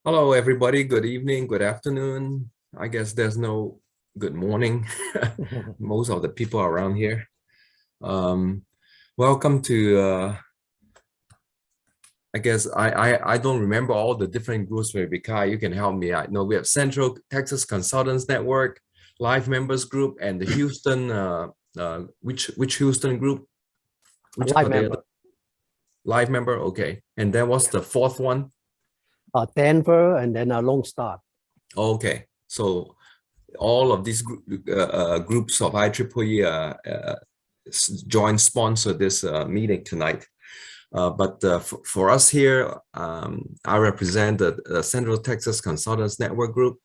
Hello, everybody. Good evening, good afternoon. I guess there's no good morning. Most of the people around here. Welcome to, I guess I don't remember all the different groups. Maybe Kai, you can help me. I know we have Central Texas Consultants Network, Live Members Group, and the Houston, which Houston group? Which Live member. Live member, okay. And then what's the fourth one? Denver, and then Lone Star. Okay, so all of these groups of IEEE joint sponsor this meeting tonight. But for us here, I represent the Central Texas Consultants Network Group.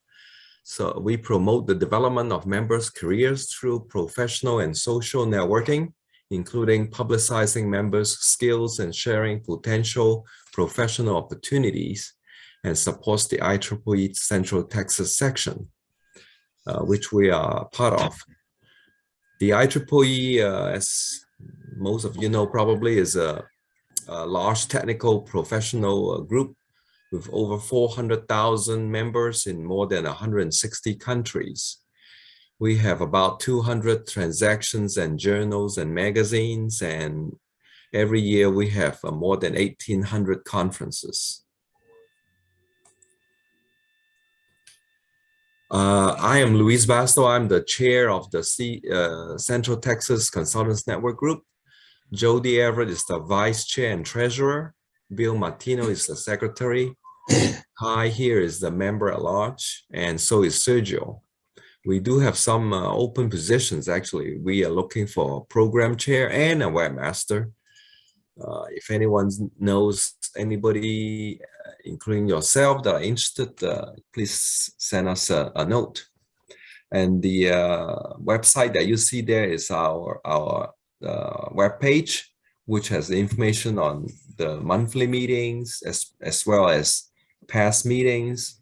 So we promote the development of members' careers through professional and social networking, including publicizing members' skills and sharing potential professional opportunities, and supports the IEEE Central Texas section, which we are part of. The IEEE, as most of you know probably, is a large technical professional group with over 400,000 members in more than 160 countries. We have about 200 transactions and journals and magazines, and every year we have more than 1,800 conferences. I am Luis Basto. I'm the chair of the Central Texas Consultants Network Group. Jody Everett is the vice chair and treasurer. Bill Martino is the secretary. Kai here is the member at large, and so is Sergio. We do have some open positions, actually. We are looking for a program chair and a webmaster. If anyone knows anybody, including yourself, that are interested, please send us a note. And the website that you see there is our web page, which has the information on the monthly meetings as well as past meetings.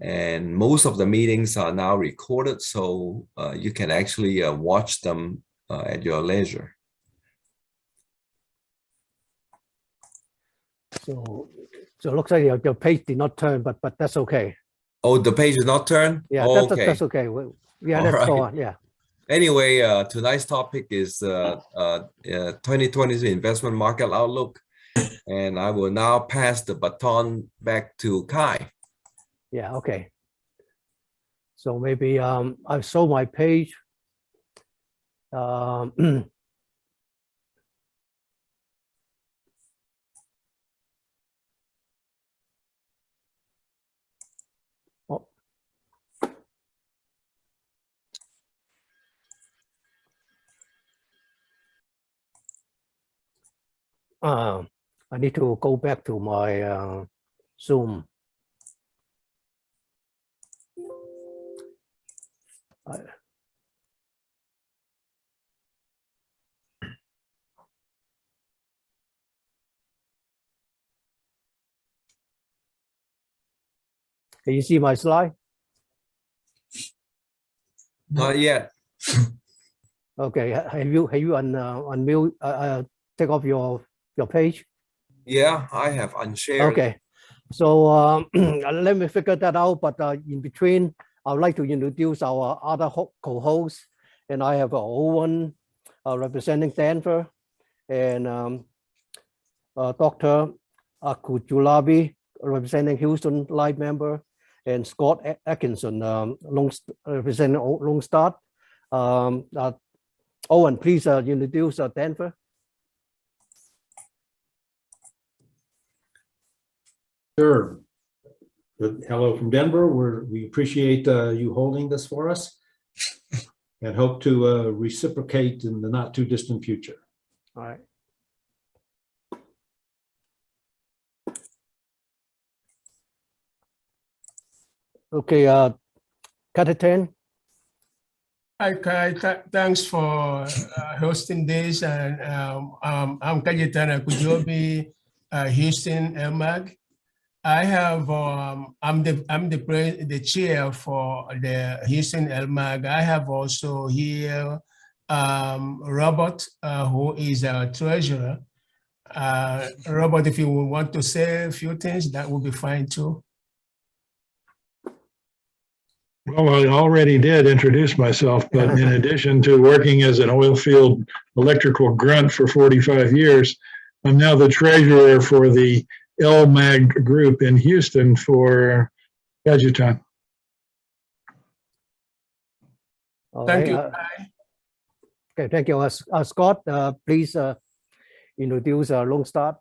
And most of the meetings are now recorded, so you can actually watch them at your leisure. So it looks like your page did not turn, but that's okay. Oh, the page is not turned? Yeah, oh, that's okay. Yeah, let's go on. Yeah. Anyway, tonight's topic is 2020 investment market outlook, and I will now pass the baton back to Kai. Yeah, okay. So maybe I saw my page. I need to go back to my Zoom. Can you see my slide? Not yet. Okay. Have you unmute? Take off your page? Yeah, I have unshared. Okay. So let me figure that out. But in between, I would like to introduce our other co-hosts. And I have Owen representing Denver, and Dr. Akujulabi representing Houston Live member, and Scott Atkinson representing Lone Star. Owen, please introduce Denver. Sure. Good. Hello from Denver. We appreciate you holding this for us and hope to reciprocate in the not too distant future. All right. Okay, Kataten. Hi, Kai. Thanks for hosting this. And I'm Kajetana Kujobi, Houston LMAG. I have I'm the chair for the Houston LMAG. I have also here Robert, who is our treasurer. Robert, if you want to say a few things, that would be fine too. Well, I already did introduce myself, but in addition to working as an oil field electrical grunt for 45 years, I'm now the treasurer for the LMAG group in Houston for Gajutan. All Thank right, you. okay, thank you. Scott, please introduce Lone Star.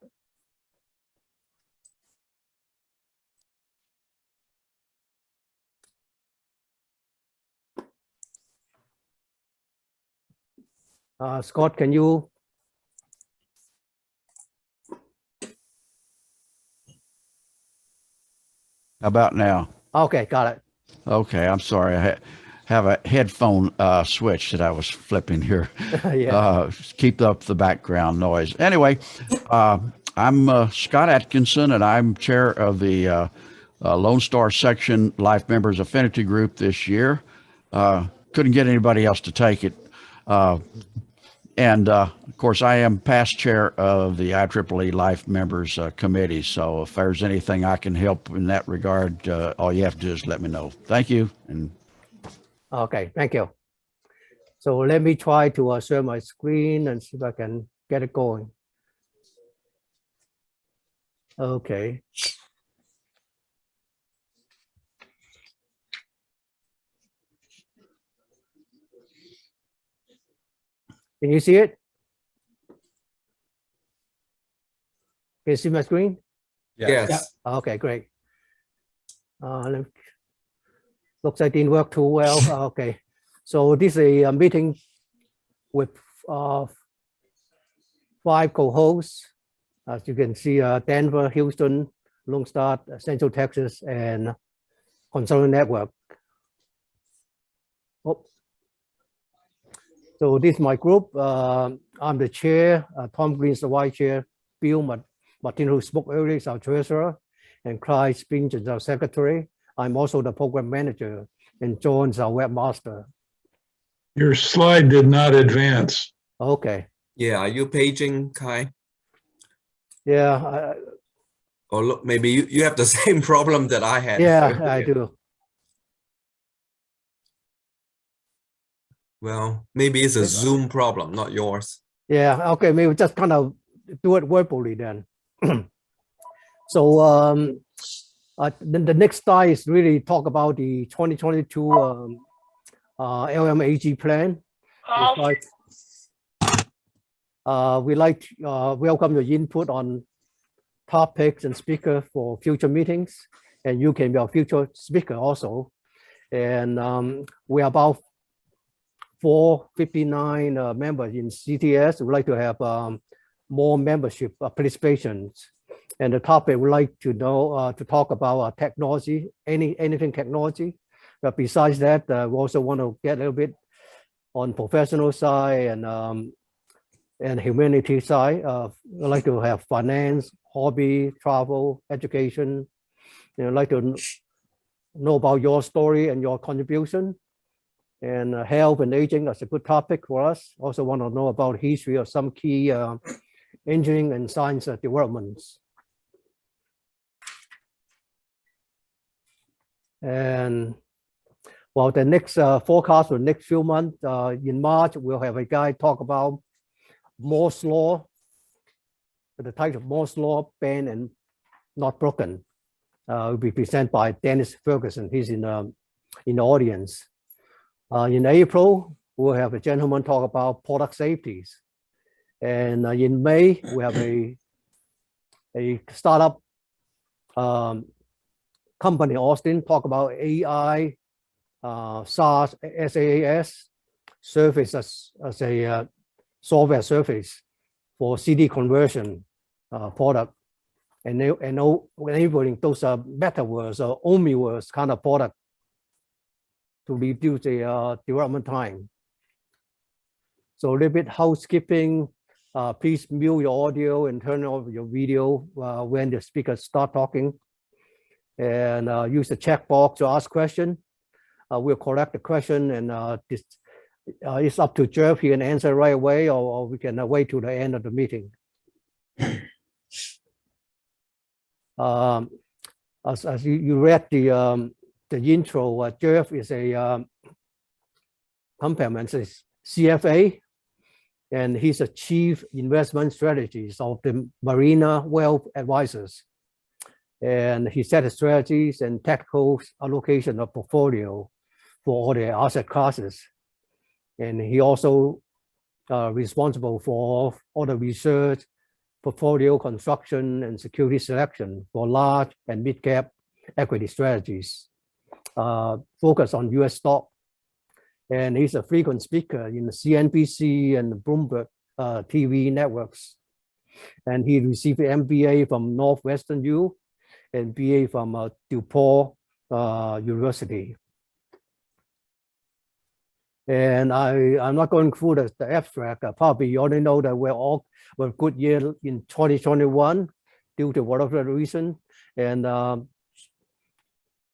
Scott, can you? How about now? Okay, got it. Okay, I'm sorry. Have a headphone switch that I was flipping here. Yeah. Keep up the background noise. Anyway, I'm Scott Atkinson, and I'm chair of the Lone Star Section Life Members Affinity Group this year. Couldn't get anybody else to take it. And of course, I am past chair of the IEEE Life Members Committee. So if there's anything I can help in that regard, all you have to do is let me know. Thank you. And Okay, thank you. So let me try to share my screen and see if I can get it going. Okay. Can you see it? Can you see my screen? Yes. Okay, great. Looks like it didn't work too well. Okay, so this is a meeting with 5 co-hosts. As you can see, Denver, Houston, Lone Star, Central Texas, and Consulting Network. Oh. So this is my group. I'm the chair. Tom Green is the vice chair. Bill Martin, who spoke earlier, is our treasurer, and Clyde Spinch is our secretary. I'm also the program manager, and John's our webmaster. Your slide did not advance. Okay. Yeah. Are you paging, Kai? Yeah. Or look, maybe you have the same problem that I had. Yeah, I do. Well, maybe it's a Zoom problem, not yours. Yeah. Okay. Maybe just kind of do it verbally then. So the next slide is really talk about the 2022 LMAG plan. We like to welcome your input on topics and speaker for future meetings, and you can be our future speaker also. And we are about 459 members in CTS. We'd like to have more membership participations. And the topic we'd like to know to talk about technology, anything technology. But besides that, we also want to get a little bit on professional side and humanity side. We'd like to have finance, hobby, travel, education. I'd like to know about your story and your contribution. And health and aging, that's a good topic for us. Also want to know about history of some key engineering and science developments. And well, the next forecast for the next few months, in March, we'll have a guy talk about Moore's Law, the title of Moore's Law, Banned and Not Broken. Will be presented by Dennis Ferguson. He's in the audience. In April, we'll have a gentleman talk about product safeties. And in May, we have a startup company, Austin, talk about AI, SaaS, SaaS service as a software service for CD conversion product, and enabling those metaverse or omniverse kind of product to reduce the development time. So a little bit housekeeping. Please mute your audio and turn off your video when the speakers start talking. And use the chat box to ask question. We'll collect the question, and it's up to Jeff. He can answer right away, or we can wait till the end of the meeting. As you read the the intro, Jeff is a Krumpelman is CFA, and he's a chief investment strategist of the Marina Wealth Advisors. And he set the strategies and tactical allocation of portfolio for all the asset classes. And he also responsible for all the research, portfolio construction, and security selection for large and mid-cap equity strategies, focus on US stock. And he's a frequent speaker in the CNBC and Bloomberg TV networks. And he received an MBA from Northwestern U and BA from DePaul University. And I'm not going through the abstract. Probably you already know that we're a good year in 2021 due to whatever reason. And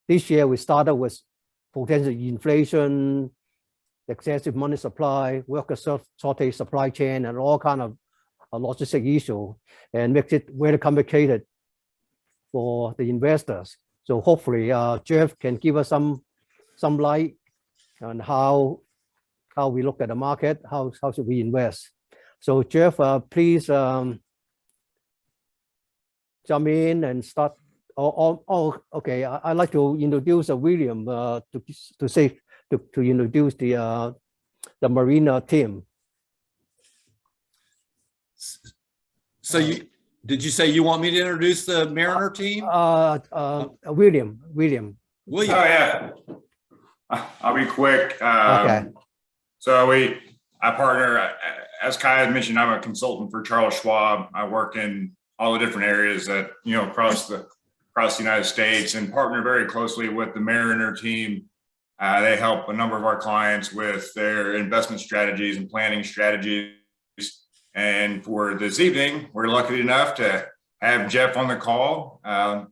this year we started with potential inflation, excessive money supply, worker shortage, supply chain, and all kind of logistic issue, and makes it very complicated for the investors. So hopefully Jeff can give us some light on how we look at the market, how should we invest. So Jeff, please jump in and start. Okay, I'd like to introduce William to introduce the Marina team. So did you say you want me to introduce the Mariner team? William. William. Oh yeah, I'll be quick. Okay. So I partner, as Kai had mentioned, I'm a consultant for Charles Schwab. I work in all the different areas that, across the United States, and partner very closely with the Mariner team. They help a number of our clients with their investment strategies and planning strategies. And for this evening, we're lucky enough to have Jeff on the call.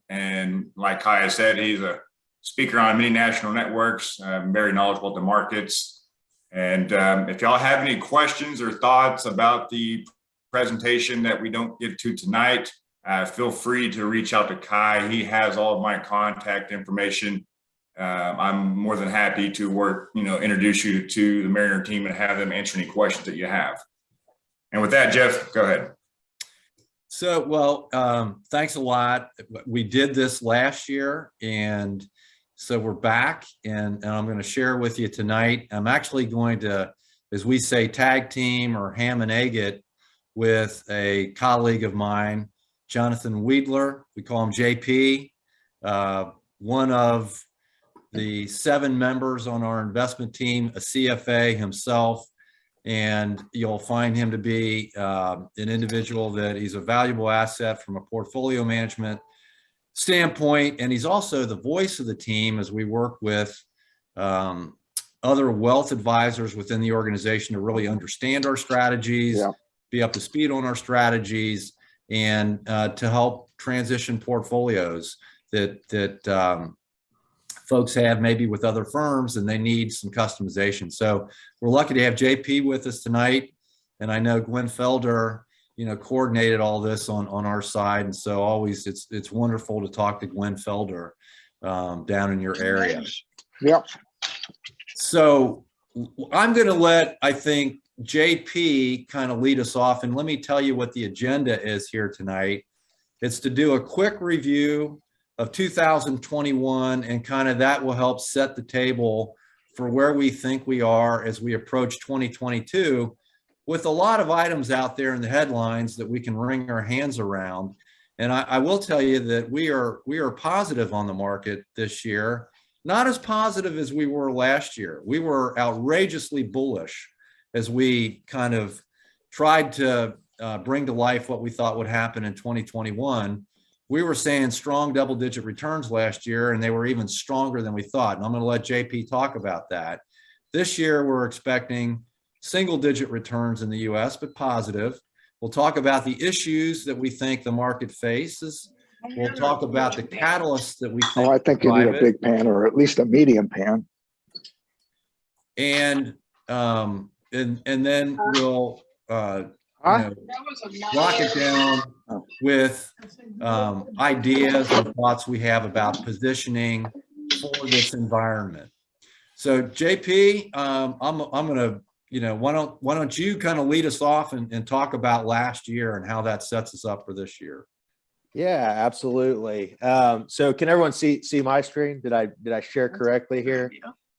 And like Kai said, he's a speaker on many national networks, very knowledgeable at the markets. And if y'all have any questions or thoughts about the presentation that we don't get to tonight, feel free to reach out to Kai. He has all of my contact information. I'm more than happy to introduce you to the Mariner team and have them answer any questions that you have. And with that, Jeff, go ahead. So, well, thanks a lot. We did this last year, and so we're back, and I'm going to share with you tonight. I'm actually going to, as we say, tag team or ham and egg it with a colleague of mine, Jonathan Weidler. We call him JP, one of the 7 members on our investment team, a CFA himself. And you'll find him to be an individual that he's a valuable asset from a portfolio management standpoint. And he's also the voice of the team as we work with other wealth advisors within the organization to really understand our strategies, be up to speed on our strategies, and to help transition portfolios that folks have maybe with other firms and they need some customization. So we're lucky to have JP with us tonight. And I know Gwen Felder, coordinated all this on our side. And so always it's wonderful to talk to Gwen Felder down in your area. Yep. So I'm going to let, I think, JP kind of lead us off. And let me tell you what the agenda is here tonight. It's to do a quick review of 2021, and kind of that will help set the table for where we think we are as we approach 2022, with a lot of items out there in the headlines that we can wring our hands around. And I will tell you that we are positive on the market this year, not as positive as we were last year. We were outrageously bullish as we kind of tried to bring to life what we thought would happen in 2021. We were saying strong double-digit returns last year, and they were even stronger than we thought. And I'm going to let JP talk about that. This year, we're expecting single-digit returns in the U.S., but positive. We'll talk about the issues that we think the market faces. We'll talk about the catalysts that we think. I think you need a big pan, or at least a medium pan. And then we'll lock it down with ideas and thoughts we have about positioning for this environment. So JP, I'm gonna, why don't you kind of lead us off and talk about last year and how that sets us up for this year? Yeah, absolutely. So can everyone see my screen? Did I share correctly here?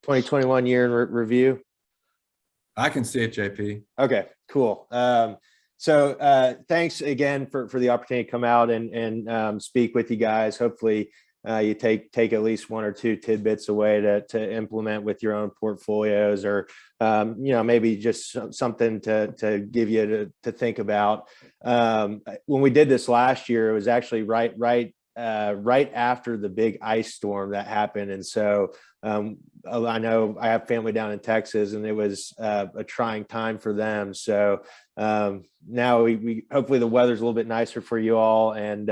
2021 year in review. I can see it, JP. Okay, cool. So thanks again for the opportunity to come out and speak with you guys. Hopefully you take at least one or two tidbits away to implement with your own portfolios, or maybe just something to give you to think about. When we did this last year, it was actually right after the big ice storm that happened, and so I know I have family down in Texas, and it was a trying time for them. So now we hopefully the weather's a little bit nicer for you all, and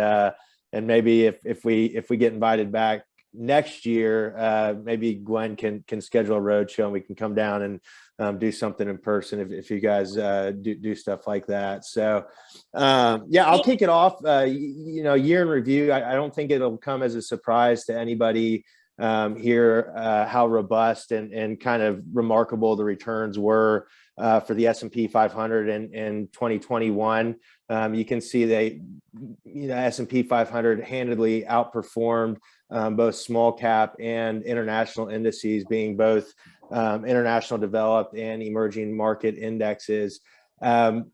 maybe if we get invited back next year, maybe Gwen can schedule a road show and we can come down and do something in person if you guys do stuff like that. So yeah, I'll kick it off. Year in review. I don't think it'll come as a surprise to anybody here how robust and kind of remarkable the returns were for the S&P 500 in 2021. You can see S&P 500 handedly outperformed both small cap and international indices, being both international developed and emerging market indexes. In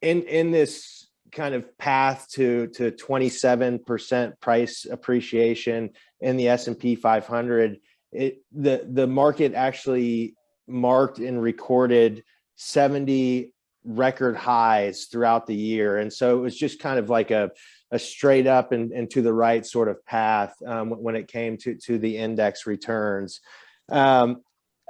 this kind of path to 27% price appreciation in the S&P 500, the market actually marked and recorded 70 record highs throughout the year. And so it was just kind of like a straight up and to the right sort of path when it came to the index returns.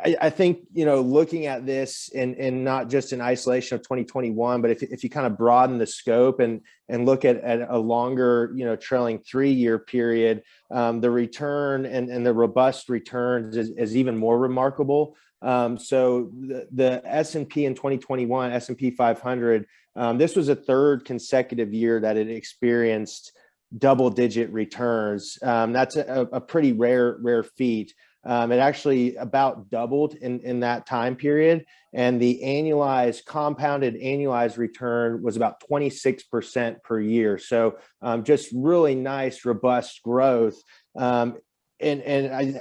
I think, looking at this and not just in isolation of 2021, but if you kind of broaden the scope and look at a longer, trailing 3-year period, the return and the robust returns is even more remarkable. So the S&P in 2021, S&P 500, this was a third consecutive year that it experienced double-digit returns. That's a pretty rare feat. It actually about doubled in that time period, and the compounded annualized return was about 26% per year. So just really nice, robust growth. And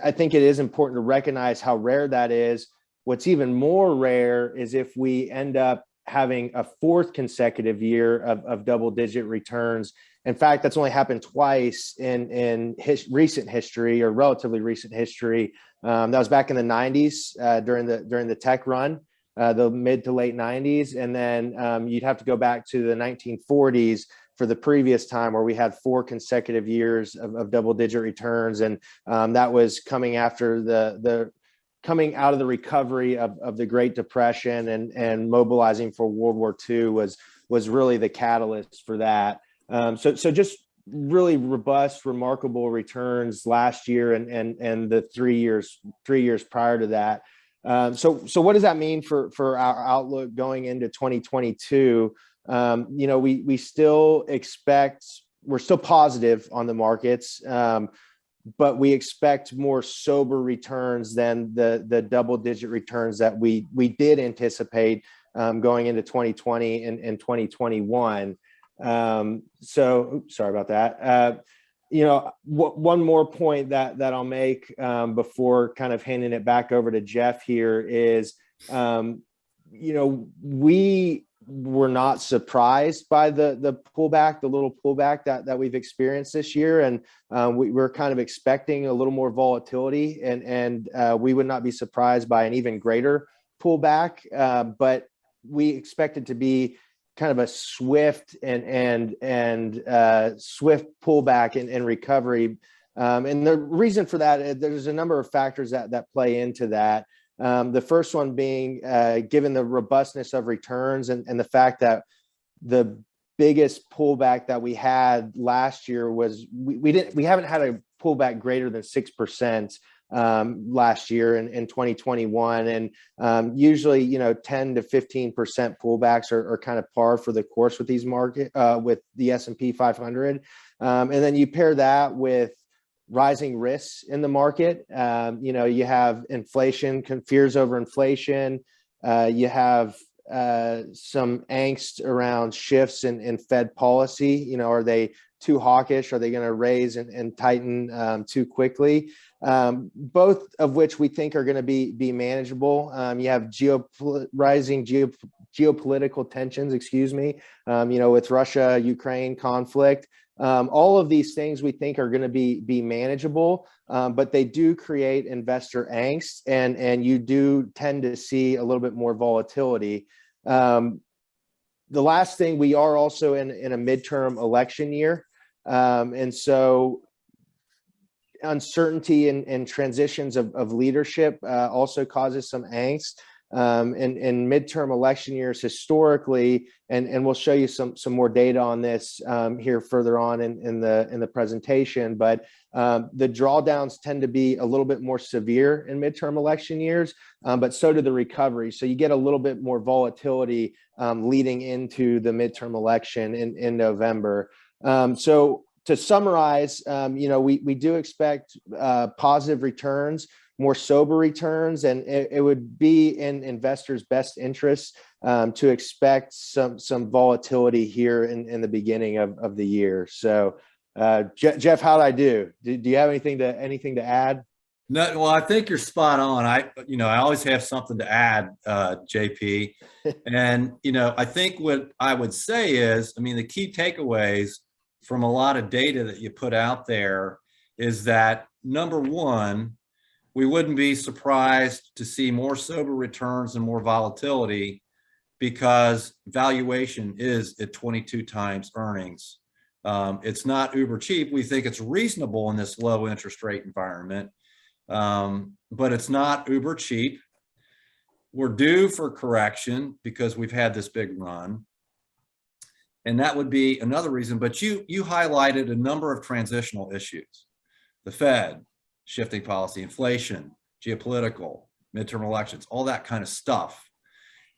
I think it is important to recognize how rare that is. What's even more rare is if we end up having a fourth consecutive year of double-digit returns. In fact, that's only happened twice in recent history, or relatively recent history. That was back in the 90s during the tech run, the mid to late 90s, and then you'd have to go back to the 1940s for the previous time where we had 4 consecutive years of double-digit returns, and that was coming after coming out of the recovery of the Great Depression and mobilizing for World War II was really the catalyst for that. So just really robust, remarkable returns last year and the 3 years prior to that. So what does that mean for our outlook going into 2022? We still expect, we're still positive on the markets, but we expect more sober returns than the double-digit returns that we did anticipate going into 2020 and 2021. So sorry about that. One more point that I'll make before kind of handing it back over to Jeff here is, we were not surprised by the pullback, the little pullback that we've experienced this year. And we're kind of expecting a little more volatility, and we would not be surprised by an even greater pullback. But we expect it to be kind of a swift and swift pullback and recovery. And the reason for that, there's a number of factors that play into that. The first one being, given the robustness of returns and the fact that the biggest pullback that we had last year was we haven't had a pullback greater than 6% last year in 2021, and usually 10 to 15% pullbacks are kind of par for the course with these with the S&P 500, and then you pair that with rising risks in the market. You know, you have inflation, fears over inflation. You have some angst around shifts in Fed policy. You know, are they too hawkish? Are they going to raise and tighten too quickly? Both of which we think are going to be manageable. You have rising geopolitical tensions, excuse me, you know, with Russia-Ukraine conflict. All of these things we think are going to be manageable, but they do create investor angst, and you do tend to see a little bit more volatility. The last thing, we are also in a midterm election year. And so uncertainty and transitions of leadership also causes some angst. In midterm election years historically, and we'll show you some more data on this here further on in the presentation, but the drawdowns tend to be a little bit more severe in midterm election years, but so do the recovery. So you get a little bit more volatility leading into the midterm election in November. So to summarize, you know, we do expect positive returns, more sober returns, and it would be in investors' best interest to expect some volatility here in the beginning of the year. So, Jeff, how'd I do? Do you have anything to add? No, well, I think you're spot on. I always have something to add, JP. And, you know, I think what I would say is, I mean, the key takeaways from a lot of data that you put out there is that, number one, we wouldn't be surprised to see more sober returns and more volatility because valuation is at 22 times earnings. It's not uber cheap. We think it's reasonable in this low interest rate environment, but it's not uber cheap. We're due for correction because we've had this big run. And that would be another reason, but you highlighted a number of transitional issues. The Fed, shifting policy, inflation, geopolitical, midterm elections, all that kind of stuff.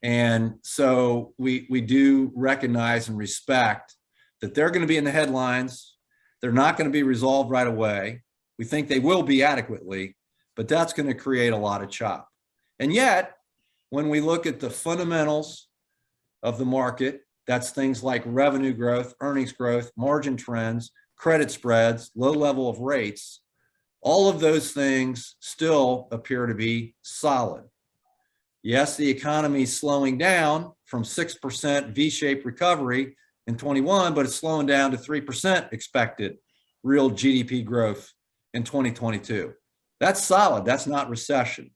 And so we do recognize and respect that they're going to be in the headlines. They're not going to be resolved right away. We think they will be adequately, but that's going to create a lot of chop. And yet, when we look at the fundamentals of the market, that's things like revenue growth, earnings growth, margin trends, credit spreads, low level of rates. All of those things still appear to be solid. Yes, the economy is slowing down from 6% V-shaped recovery in 21, but it's slowing down to 3% expected real GDP growth in 2022. That's solid. That's not recession.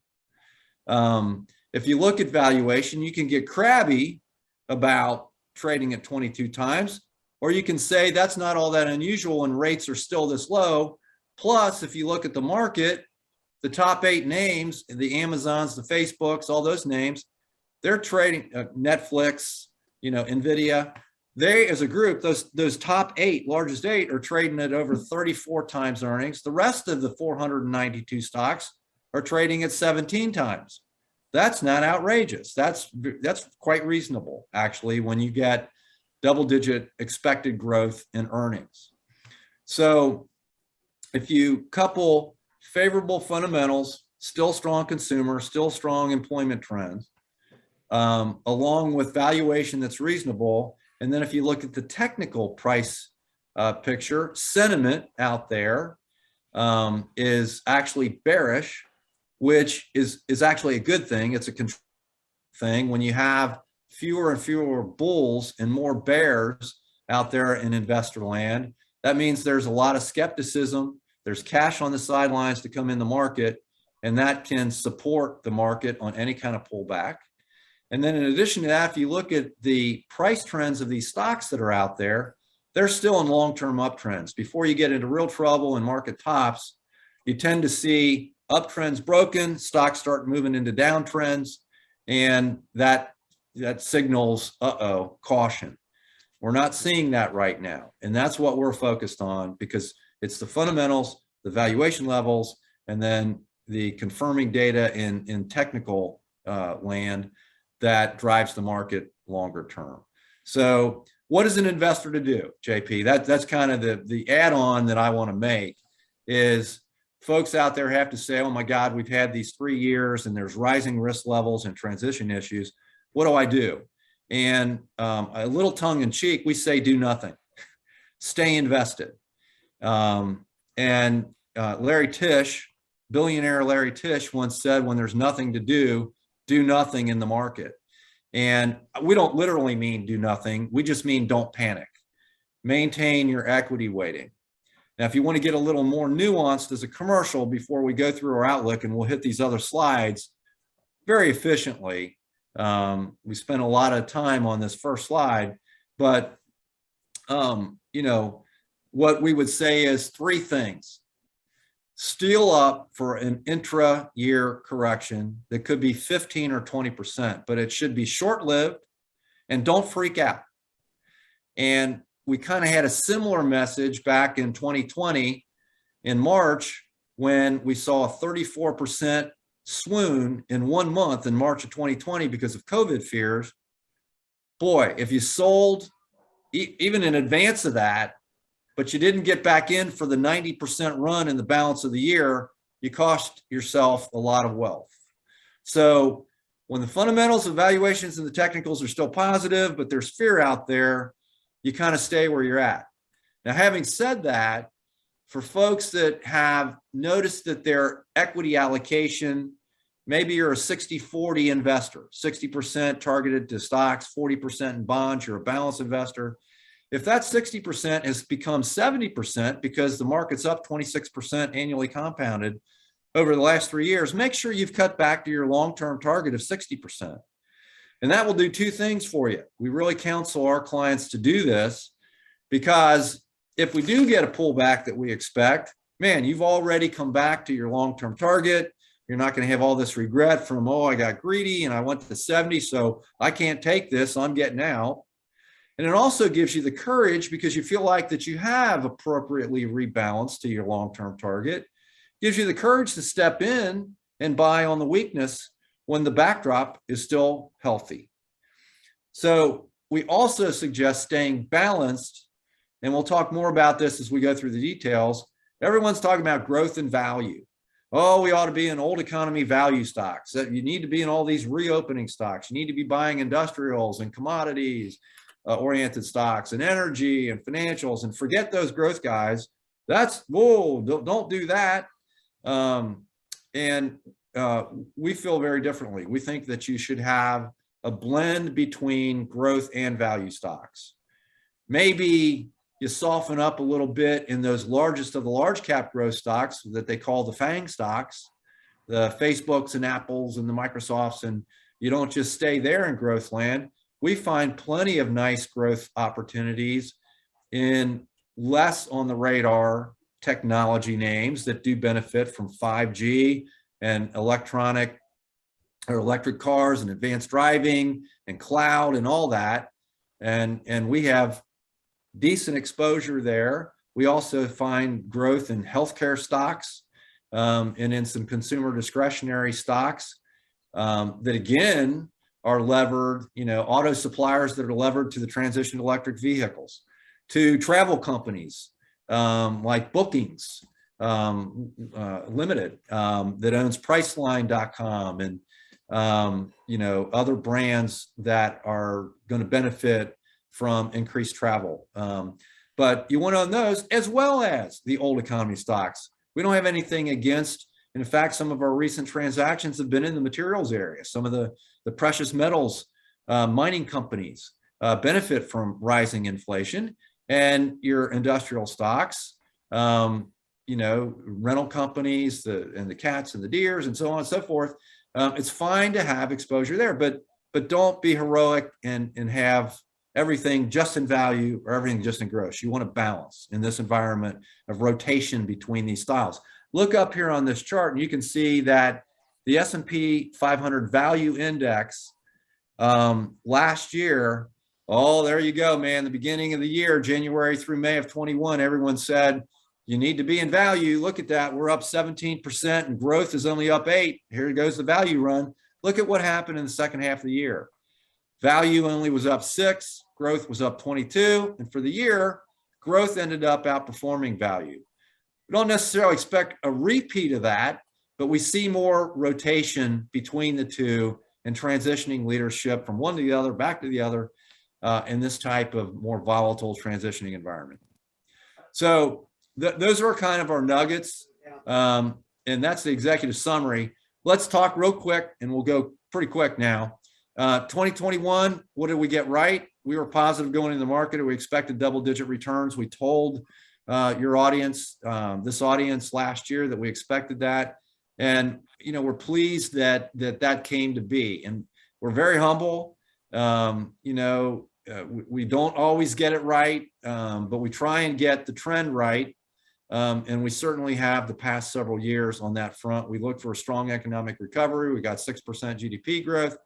If you look at valuation, you can get crabby about trading at 22 times, or you can say that's not all that unusual and rates are still this low. Plus, if you look at the market, the top 8 names, the Amazons, the Facebooks, all those names, they're trading Netflix, you know, NVIDIA. They, as a group, those top 8, largest 8, are trading at over 34 times earnings. The rest of the 492 stocks are trading at 17 times. That's not outrageous. That's quite reasonable, actually, when you get double-digit expected growth in earnings. So if you couple favorable fundamentals, still strong consumer, still strong employment trends, along with valuation that's reasonable, and then if you look at the technical price picture, sentiment out there is actually bearish, which is actually a good thing. It's a control thing when you have fewer and fewer bulls and more bears out there in investor land. That means there's a lot of skepticism. There's cash on the sidelines to come in the market, and that can support the market on any kind of pullback. And then in addition to that, if you look at the price trends of these stocks that are out there, they're still in long-term uptrends. Before you get into real trouble and market tops, you tend to see uptrends broken, stocks start moving into downtrends, and that signals, caution. We're not seeing that right now. And that's what we're focused on, because it's the fundamentals, the valuation levels, and then the confirming data in technical land that drives the market longer term. So what is an investor to do, JP? That's kind of the add-on that I want to make is folks out there have to say, oh my God, we've had these 3 years and there's rising risk levels and transition issues. What do I do? And a little tongue in cheek, we say do nothing. Stay invested. And Larry Tisch, billionaire Larry Tisch, once said, when there's nothing to do nothing in the market. And we don't literally mean do nothing. We just mean don't panic. Maintain your equity weighting. Now, if you want to get a little more nuanced as a commercial before we go through our outlook, and we'll hit these other slides very efficiently. We spent a lot of time on this first slide, but you know, what we would say is 3 things. Steel up for an intra-year correction that could be 15 or 20%, but it should be short-lived, and don't freak out. And we kind of had a similar message back in 2020 in March when we saw a 34% swoon in 1 month in March of 2020 because of COVID fears. Boy, if you sold even in advance of that, but you didn't get back in for the 90% run in the balance of the year, you cost yourself a lot of wealth. So when the fundamentals of valuations and the technicals are still positive, but there's fear out there, you kind of stay where you're at. Now, having said that, for folks that have noticed that their equity allocation, maybe you're a 60-40 investor, 60% targeted to stocks, 40% in bonds, you're a balanced investor. If that 60% has become 70% because the market's up 26% annually compounded over the last 3 years, make sure you've cut back to your long-term target of 60%. And that will do 2 things for you. We really counsel our clients to do this because if we do get a pullback that we expect, man, you've already come back to your long-term target. You're not going to have all this regret from, oh, I got greedy and I went to 70, so I can't take this, I'm getting out. And it also gives you the courage because you feel like that you have appropriately rebalanced to your long-term target. Gives you the courage to step in and buy on the weakness when the backdrop is still healthy. So we also suggest staying balanced, and we'll talk more about this as we go through the details. Everyone's talking about growth and value. Oh, we ought to be in old economy value stocks. You need to be in all these reopening stocks. You need to be buying industrials and commodities oriented stocks and energy and financials, and forget those growth guys. That's, whoa, don't do that. We feel very differently. We think that you should have a blend between growth and value stocks. Maybe you soften up a little bit in those largest of the large cap growth stocks that they call the FANG stocks, the Facebooks and Apples and the Microsofts, and you don't just stay there in growth land. We find plenty of nice growth opportunities in less on the radar technology names that do benefit from 5G and electric cars and advanced driving and cloud and all that. And we have decent exposure there. We also find growth in healthcare stocks and in some consumer discretionary stocks that again are levered, you know, auto suppliers that are levered to the transition to electric vehicles, to travel companies like Bookings Limited that owns Priceline.com and you know, other brands that are going to benefit from increased travel. But you want to own those as well as the old economy stocks. We don't have anything against, and in fact, some of our recent transactions have been in the materials area. Some of the precious metals mining companies benefit from rising inflation, and your industrial stocks, you know, rental companies, and the cats and the deers and so on and so forth. It's fine to have exposure there, but don't be heroic and have everything just in value or everything just in gross. You want to balance in this environment of rotation between these styles. Look up here on this chart and you can see that the S&P 500 value index last year, oh, there you go, man. The beginning of the year, January through May of 21, everyone said, you need to be in value. Look at that. We're up 17% and growth is only up 8%. Here goes the value run. Look at what happened in the second half of the year. Value only was up 6%, growth was up 22%. And for the year, growth ended up outperforming value. We don't necessarily expect a repeat of that, but we see more rotation between the two and transitioning leadership from one to the other, back to the other, in this type of more volatile transitioning environment. So those are kind of our nuggets. And that's the executive summary. Let's talk real quick, and we'll go pretty quick now. 2021, what did we get right? We were positive going into the market. We expected double-digit returns. We told your audience, this audience last year, that we expected that. And, you know, we're pleased that that came to be. And we're very humble. You know, we don't always get it right, but we try and get the trend right. And we certainly have the past several years on that front. We look for a strong economic recovery. We got 6% GDP growth.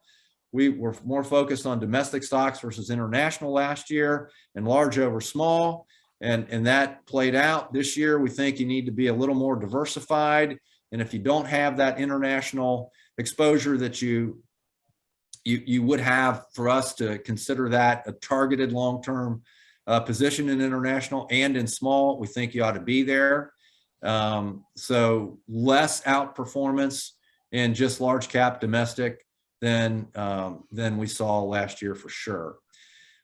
We were more focused on domestic stocks versus international last year, and large over small. And that played out. This year, we think you need to be a little more diversified. And if you don't have that international exposure that you would have, for us to consider that a targeted long-term position in international and in small, we think you ought to be there. So less outperformance in just large cap domestic than we saw last year for sure.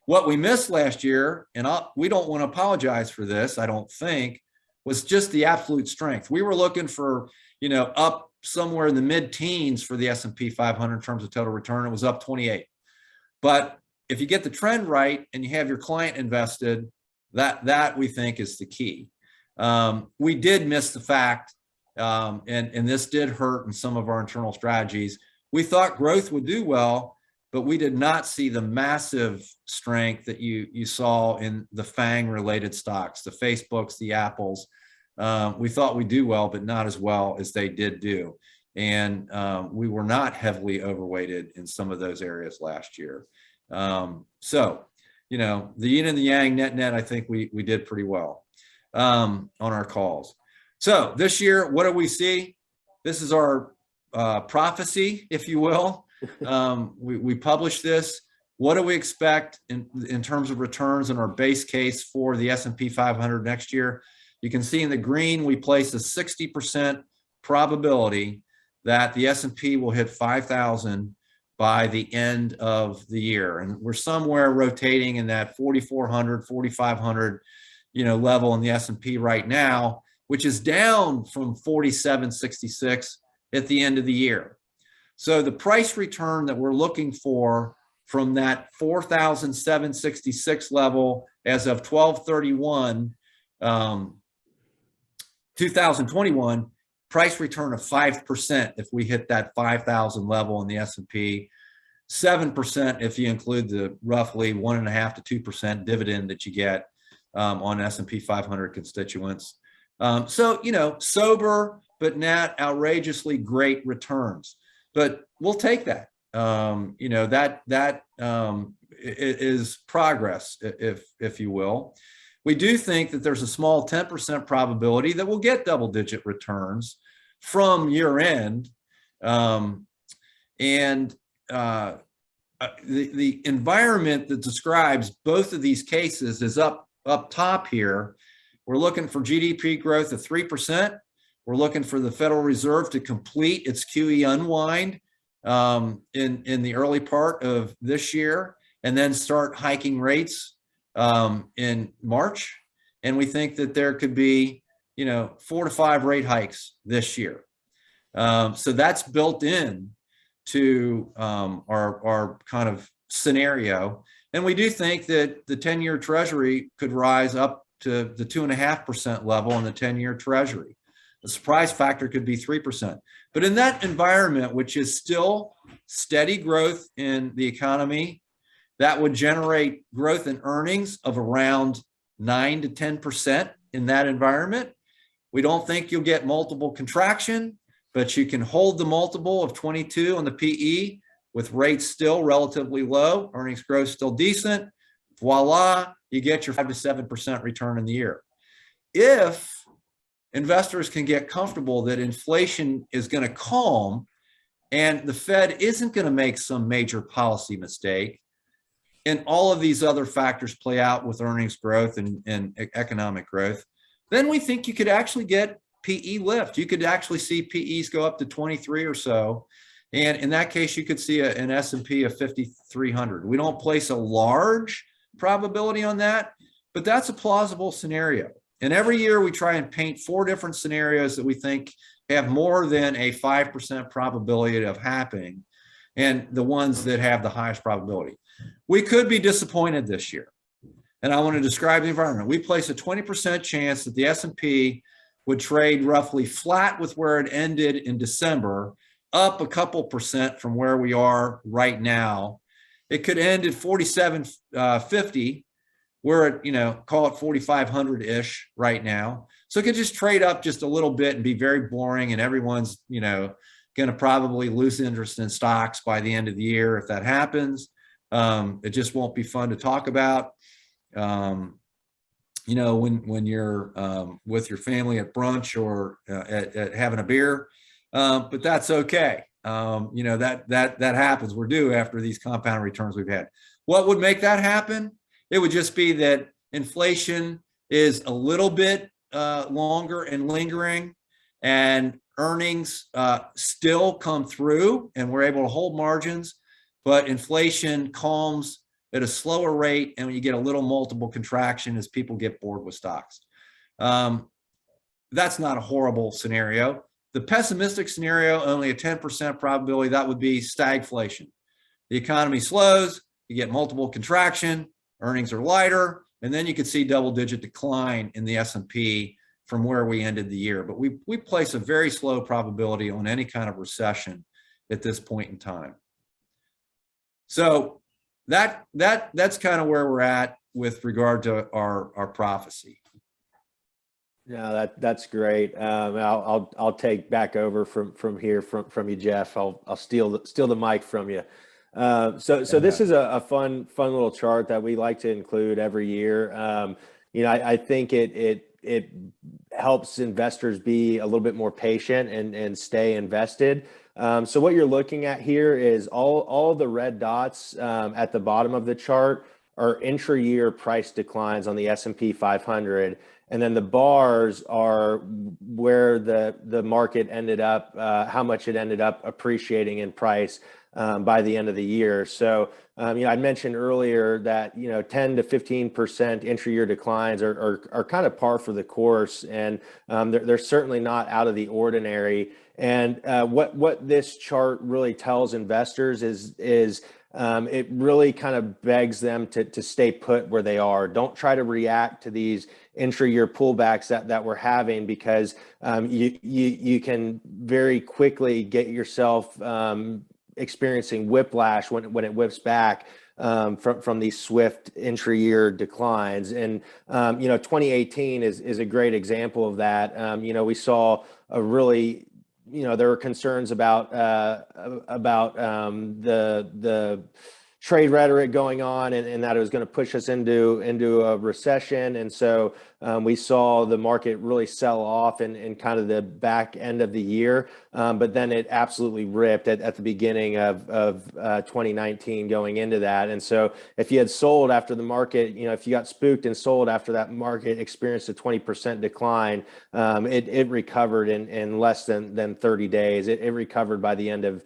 What we missed last year, and we don't want to apologize for this, I don't think, was just the absolute strength. We were looking for, you know, up somewhere in the mid-teens for the S&P 500 in terms of total return. It was up 28. But if you get the trend right and you have your client invested, that we think is the key. We did miss the fact, and this did hurt in some of our internal strategies. We thought growth would do well, but we did not see the massive strength that you saw in the FANG related stocks, the Facebooks, the Apples. We thought we'd do well, but not as well as they did do. And we were not heavily overweighted in some of those areas last year. So, you know, the yin and the yang, net, I think we did pretty well on our calls. So this year, what do we see? This is our prophecy, if you will. We published this. What do we expect in terms of returns in our base case for the S&P 500 next year? You can see in the green, we place a 60% probability that the S&P will hit 5,000 by the end of the year. And we're somewhere rotating in that 4,400, 4,500, you know, level in the S&P right now, which is down from 4,766 at the end of the year. So the price return that we're looking for from that 4,766 level as of 12/31, 2021, price return of 5% if we hit that 5,000 level in the S&P, 7% if you include the roughly 1.5% to 2% dividend that you get on S&P 500 constituents. So, you know, sober but not outrageously great returns. But we'll take that. You know, that is progress, if you will. We do think that there's a small 10% probability that we'll get double-digit returns from year end. The environment that describes both of these cases is up top here. We're looking for GDP growth of 3%. We're looking for the Federal Reserve to complete its QE unwind in the early part of this year, and then start hiking rates in March. And we think that there could be, you know, 4 to 5 rate hikes this year. So that's built in to our kind of scenario. And we do think that the 10-year Treasury could rise up to the 2.5% level in the 10-year Treasury. The surprise factor could be 3%. But in that environment, which is still steady growth in the economy, that would generate growth in earnings of around 9 to 10% in that environment. We don't think you'll get multiple contraction, but you can hold the multiple of 22 on the PE with rates still relatively low, earnings growth still decent. Voila, you get your 5 to 7% return in the year. If investors can get comfortable that inflation is going to calm and the Fed isn't going to make some major policy mistake, and all of these other factors play out with earnings growth and economic growth, then we think you could actually get PE lift. You could actually see PEs go up to 23 or so. And in that case, you could see an S&P of 5,300. We don't place a large probability on that, but that's a plausible scenario. And every year we try and paint 4 different scenarios that we think have more than a 5% probability of happening, and the ones that have the highest probability. We could be disappointed this year. And I want to describe the environment. We place a 20% chance that the S&P would trade roughly flat with where it ended in December, up a couple percent from where we are right now. It could end at 47.50, we're at, you know, call it 4,500-ish right now. So it could just trade up just a little bit and be very boring, and everyone's, you know, going to probably lose interest in stocks by the end of the year if that happens. It just won't be fun to talk about. You know, when you're with your family at brunch or at having a beer, but that's okay. You know, that happens. We're due after these compound returns we've had. What would make that happen? It would just be that inflation is a little bit longer and lingering, and earnings still come through, and we're able to hold margins, but inflation calms at a slower rate, and when you get a little multiple contraction as people get bored with stocks. That's not a horrible scenario. The pessimistic scenario, only a 10% probability, that would be stagflation. The economy slows, you get multiple contraction, earnings are lighter, and then you could see double-digit decline in the S&P from where we ended the year. But we place a very slow probability on any kind of recession at this point in time. So that's kind of where we're at with regard to our prophecy. Yeah, that's great. I'll take back over from here from you, Jeff. I'll steal the mic from you. So this is a fun little chart that we like to include every year. You know, I think it helps investors be a little bit more patient and stay invested. So what you're looking at here is all the red dots at the bottom of the chart are intra-year price declines on the S&P 500. And then the bars are where the market ended up, how much it ended up appreciating in price by the end of the year. So, you know, I mentioned earlier that, you know, 10 to 15% intra-year declines are kind of par for the course, and they're certainly not out of the ordinary. And what this chart really tells investors is it really kind of begs them to stay put where they are. Don't try to react to these intra-year pullbacks that we're having, because you can very quickly get yourself experiencing whiplash when it whips back from these swift intra-year declines. And you know, 2018 is a great example of that. You know, we saw a really, you know, there were concerns about the trade rhetoric going on, and that it was going to push us into a recession. And so we saw the market really sell off in kind of the back end of the year. But then it absolutely ripped at the beginning of 2019 going into that. And so if you had sold after the market, you know, if you got spooked and sold after that market experienced a 20% decline, it recovered in less than 30 days. It recovered by the end of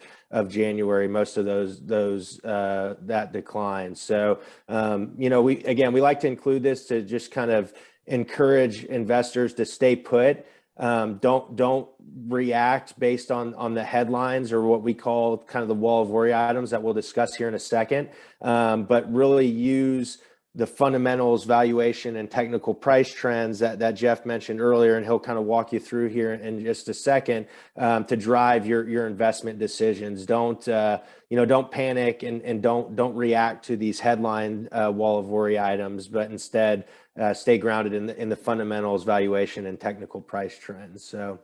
January, most of that decline. So, you know, we like to include this to just kind of encourage investors to stay put. Don't react based on the headlines or what we call kind of the wall of worry items that we'll discuss here in a second, but really use the fundamentals, valuation, and technical price trends that Jeff mentioned earlier, and he'll kind of walk you through here in just a second, to drive your investment decisions. Don't panic and don't react to these headline wall of worry items, but instead stay grounded in the fundamentals, valuation, and technical price trends. So.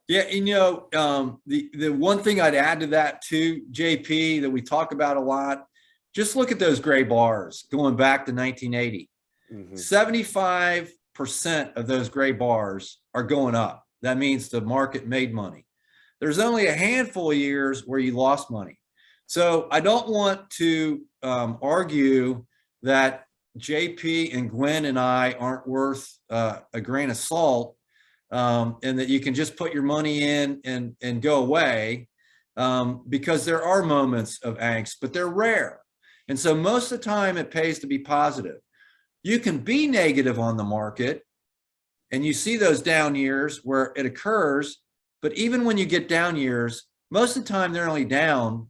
Yeah, and you know, the one thing I'd add to that too, JP, that we talk about a lot, just look at those gray bars going back to 1980. 75% of those gray bars are going up. That means the market made money. There's only a handful of years where you lost money. So I don't want to argue that JP and Gwen and I aren't worth a grain of salt, and that you can just put your money in and go away, because there are moments of angst, but they're rare. And so most of the time it pays to be positive. You can be negative on the market, and you see those down years where it occurs, but even when you get down years, most of the time they're only down,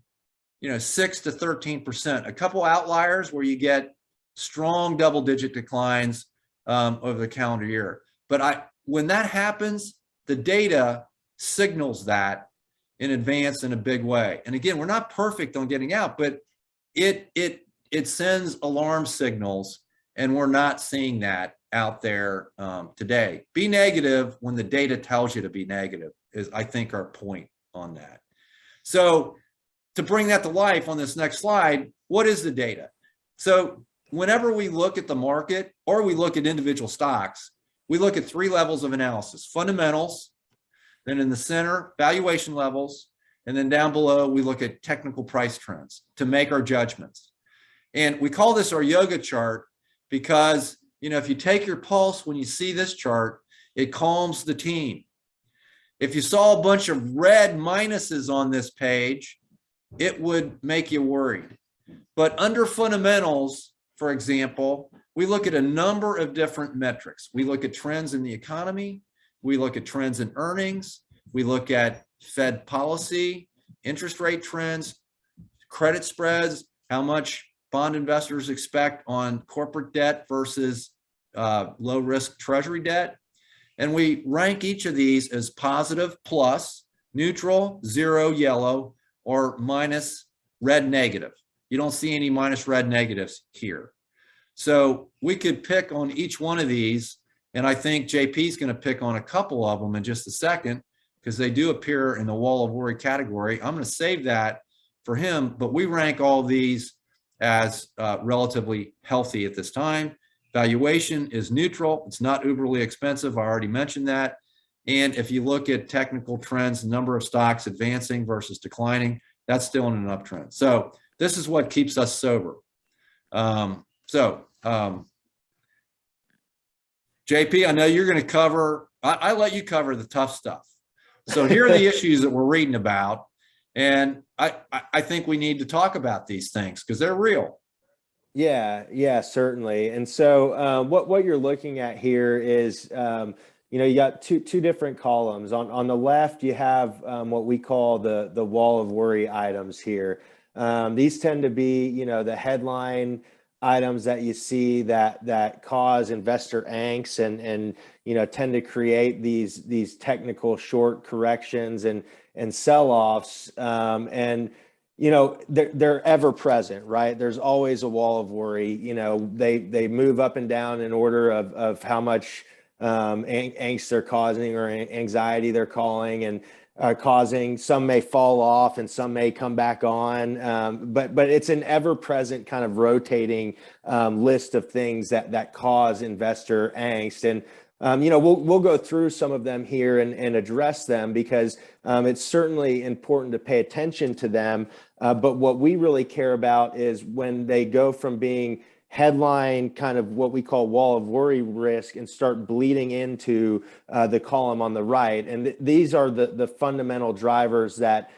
6 to 13%. A couple outliers where you get strong double-digit declines over the calendar year. But when that happens, the data signals that in advance in a big way. And again, we're not perfect on getting out, but it sends alarm signals, and we're not seeing that out there today. Be negative when the data tells you to be negative is, I think, our point on that. So to bring that to life on this next slide, what is the data? So whenever we look at the market or we look at individual stocks, we look at 3 levels of analysis: fundamentals, then in the center, valuation levels, and then down below, we look at technical price trends to make our judgments. And we call this our yoga chart because, if you take your pulse when you see this chart, it calms the team. If you saw a bunch of red minuses on this page, it would make you worried. But under fundamentals, for example, we look at a number of different metrics. We look at trends in the economy. We look at trends in earnings. We look at Fed policy, interest rate trends, credit spreads, how much bond investors expect on corporate debt versus low risk treasury debt. And we rank each of these as positive, plus, neutral, 0, yellow, or minus, red, negative. You don't see any minus, red, negatives here. So we could pick on each one of these, and I think JP is going to pick on a couple of them in just a second, because they do appear in the wall of worry category. I'm going to save that for him, but we rank all these as relatively healthy at this time. Valuation is neutral. It's not uberly expensive. I already mentioned that. And if you look at technical trends, the number of stocks advancing versus declining, that's still in an uptrend. So this is what keeps us sober. JP, I know you're going to cover, I let you cover the tough stuff. So here are the issues that we're reading about. And I think we need to talk about these things because they're real. Yeah, certainly. And so what you're looking at here is, you got two different columns. On the left, you have what we call the wall of worry items here. These tend to be, the headline items that you see that cause investor angst and tend to create these technical short corrections and sell-offs. And they're ever present, right? There's always a wall of worry. They move up and down in order of how much angst they're causing or anxiety they're calling and causing. Some may fall off and some may come back on, but it's an ever-present kind of rotating list of things that cause investor angst. And we'll go through some of them here and address them because it's certainly important to pay attention to them. But what we really care about is when they go from being headline kind of what we call wall of worry risk and start bleeding into the column on the right. And these are the fundamental drivers that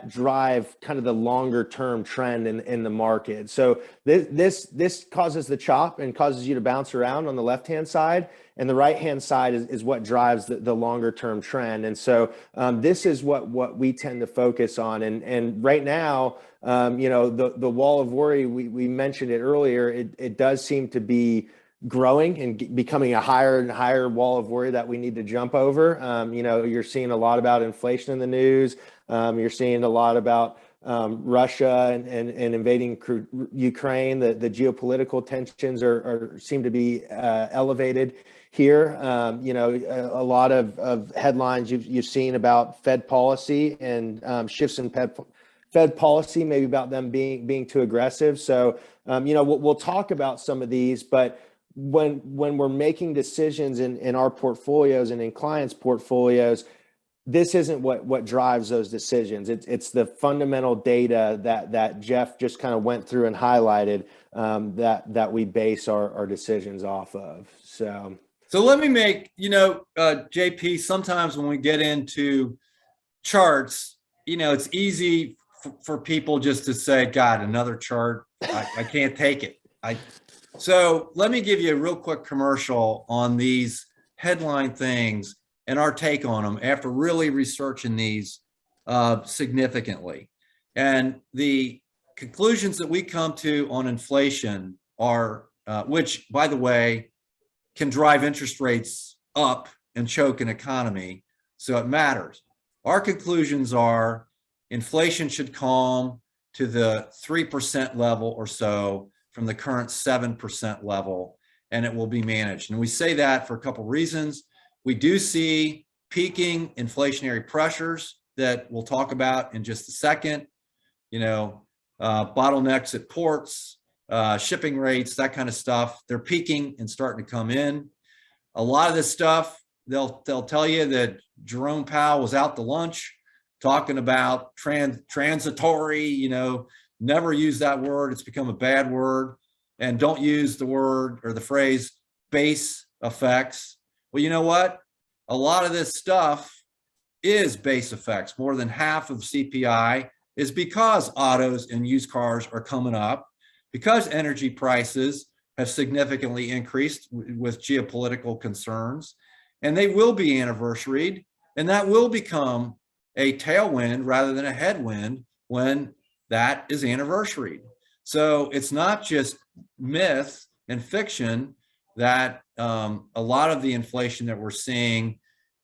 drive kind of the longer term trend in the market. So this causes the chop and causes you to bounce around on the left-hand side, and the right-hand side is what drives the longer term trend. And so this is what we tend to focus on. And right now, the wall of worry, we mentioned it earlier, it does seem to be growing and becoming a higher and higher wall of worry that we need to jump over. You're seeing a lot about inflation in the news. You're seeing a lot about Russia and invading Ukraine. The geopolitical tensions seem to be elevated here. A lot of headlines you've seen about Fed policy and shifts in Fed policy, maybe about them being too aggressive. So, we'll talk about some of these, but when we're making decisions in our portfolios and in clients' portfolios, this isn't what drives those decisions. It's the fundamental data that Jeff just kind of went through and highlighted, that we base our decisions off of. So let me make, JP, sometimes when we get into charts, it's easy for people just to say, God, another chart, I can't take it. So let me give you a real quick commercial on these headline things and our take on them after really researching these significantly. And the conclusions that we come to on inflation are, which by the way, can drive interest rates up and choke an economy. So it matters. Our conclusions are inflation should calm to the 3% level or so from the current 7% level, and it will be managed. And we say that for a couple of reasons. We do see peaking inflationary pressures that we'll talk about in just a second. Bottlenecks at ports, shipping rates, that kind of stuff. They're peaking and starting to come in. A lot of this stuff, they'll tell you that Jerome Powell was out to lunch talking about transitory, never use that word. It's become a bad word. And don't use the word or the phrase base effects. Well, you know what? A lot of this stuff is base effects. More than half of CPI is because autos and used cars are coming up, because energy prices have significantly increased with geopolitical concerns, and they will be anniversaried, and that will become a tailwind rather than a headwind when that is anniversaried. So it's not just myth and fiction that a lot of the inflation that we're seeing,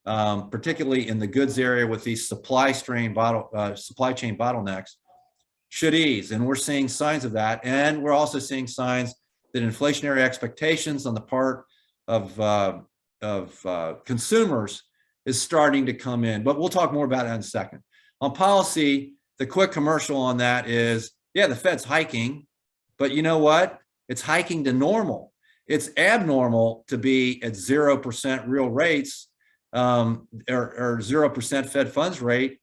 particularly in the goods area with these supply chain bottlenecks, should ease. And we're seeing signs of that. And we're also seeing signs that inflationary expectations on the part of consumers is starting to come in. But we'll talk more about that in a second. On policy, the quick commercial on that is, yeah, the Fed's hiking, but you know what? It's hiking to normal. It's abnormal to be at 0% real rates or 0% Fed funds rate.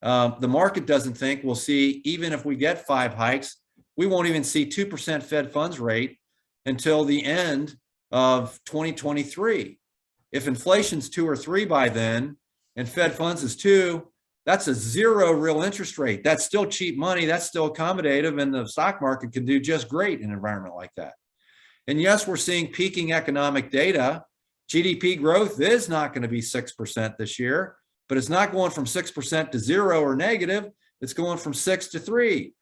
The market doesn't think we'll see, even if we get 5 hikes, we won't even see 2% Fed funds rate until the end of 2023. If inflation's 2 or 3 by then, and Fed funds is 2, that's a 0 real interest rate. That's still cheap money. That's still accommodative, and the stock market can do just great in an environment like that. And yes, we're seeing peaking economic data. GDP growth is not going to be 6% this year, but it's not going from 6% to 0 or negative. It's going from 6 to 3.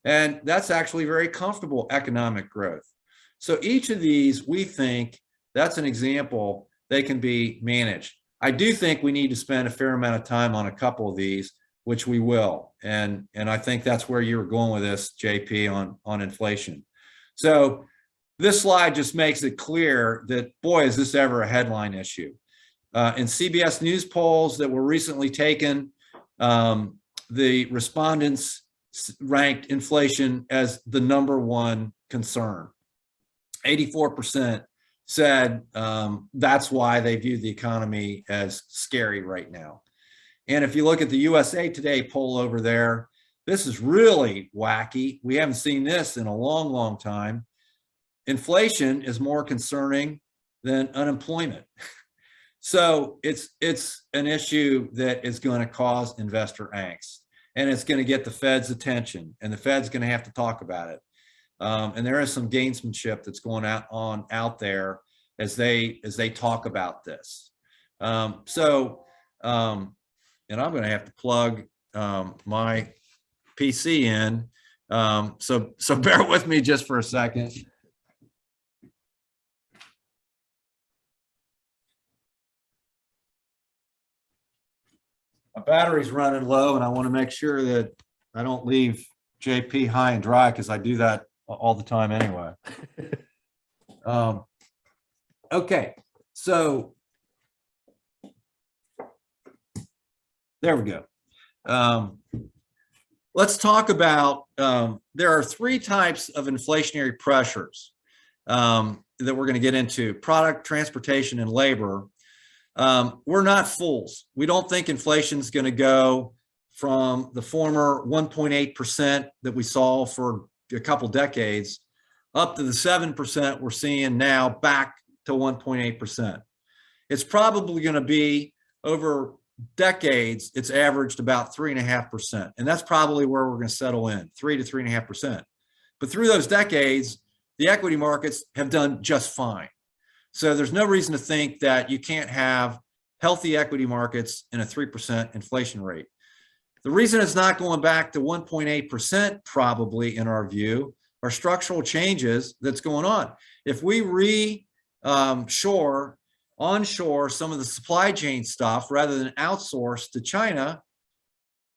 And that's actually very comfortable economic growth. So each of these, we think that's an example they can be managed. I do think we need to spend a fair amount of time on a couple of these, which we will. And I think that's where you were going with this, JP, on inflation. So this slide just makes it clear that, boy, is this ever a headline issue. In CBS News polls that were recently taken, the respondents ranked inflation as the #1 concern. 84% said that's why they view the economy as scary right now. And if you look at the USA Today poll over there, this is really wacky. We haven't seen this in a long, long time. Inflation is more concerning than unemployment. So it's an issue that is going to cause investor angst, and it's going to get the Fed's attention, and the Fed's going to have to talk about it. And there is some gamesmanship that's going on out there as they talk about this. And I'm going to have to plug my PC in. So bear with me just for a second. My battery's running low, and I want to make sure that I don't leave JP high and dry, because I do that all the time anyway. Okay, so there we go. Let's talk about, there are 3 types of inflationary pressures that we're going to get into: product, transportation, and labor. We're not fools. We don't think inflation is going to go from the former 1.8% that we saw for a couple decades up to the 7% we're seeing now, back to 1.8%. It's probably going to be over decades, it's averaged about 3.5%. And that's probably where we're going to settle in, 3 to 3.5%. But through those decades, the equity markets have done just fine. So there's no reason to think that you can't have healthy equity markets and a 3% inflation rate. The reason it's not going back to 1.8% probably, in our view, are structural changes that's going on. If we onshore some of the supply chain stuff rather than outsource to China,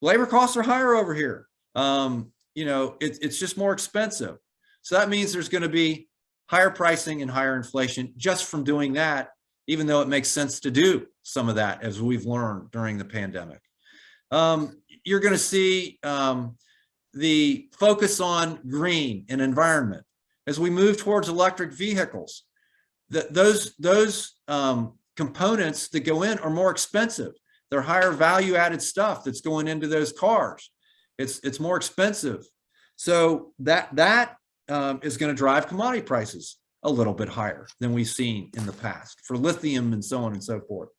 labor costs are higher over here. It's just more expensive. So that means there's going to be higher pricing and higher inflation just from doing that, even though it makes sense to do some of that, as we've learned during the pandemic. You're going to see the focus on green and environment as we move towards electric vehicles. Those components that go in are more expensive. They're higher value added stuff that's going into those cars. It's more expensive. So that is going to drive commodity prices a little bit higher than we've seen in the past for lithium and so on and so forth.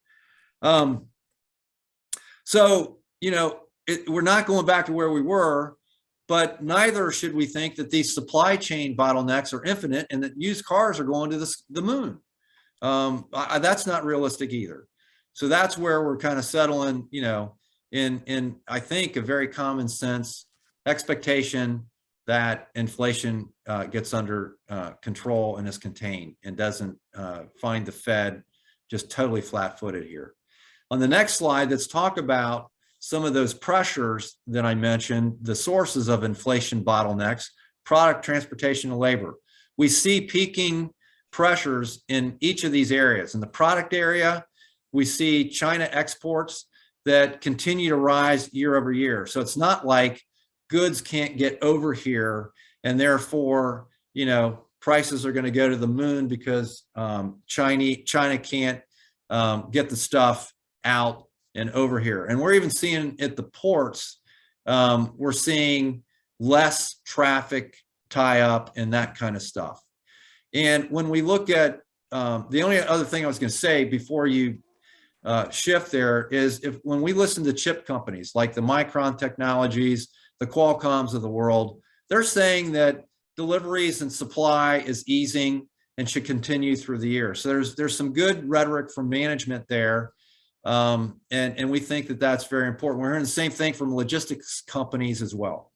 We're not going back to where we were, but neither should we think that these supply chain bottlenecks are infinite and that used cars are going to the moon. That's not realistic either. So that's where we're kind of settling, in I think a very common sense expectation that inflation gets under control and is contained and doesn't find the Fed just totally flat-footed here. On the next slide, let's talk about some of those pressures that I mentioned, the sources of inflation bottlenecks: product, transportation, and labor. We see peaking pressures in each of these areas. In the product area, we see China exports that continue to rise year over year. So it's not like goods can't get over here and therefore, prices are going to go to the moon because China can't get the stuff out and over here. And we're even seeing at the ports, we're seeing less traffic tie up and that kind of stuff. And when we look at the only other thing I was going to say before you shift there is, when we listen to chip companies like the Micron Technologies, the Qualcomms of the world, they're saying that deliveries and supply is easing and should continue through the year. So there's some good rhetoric from management there. And we think that that's very important. We're hearing the same thing from logistics companies as well.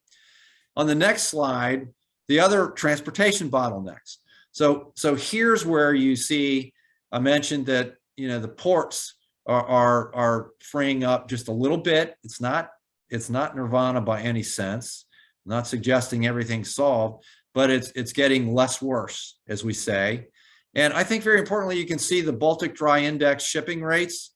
On the next slide, the other transportation bottlenecks. So here's where you see, I mentioned that, the ports are freeing up just a little bit. It's not nirvana by any sense. I'm not suggesting everything's solved, but it's getting less worse, as we say. And I think very importantly, you can see the Baltic Dry Index shipping rates.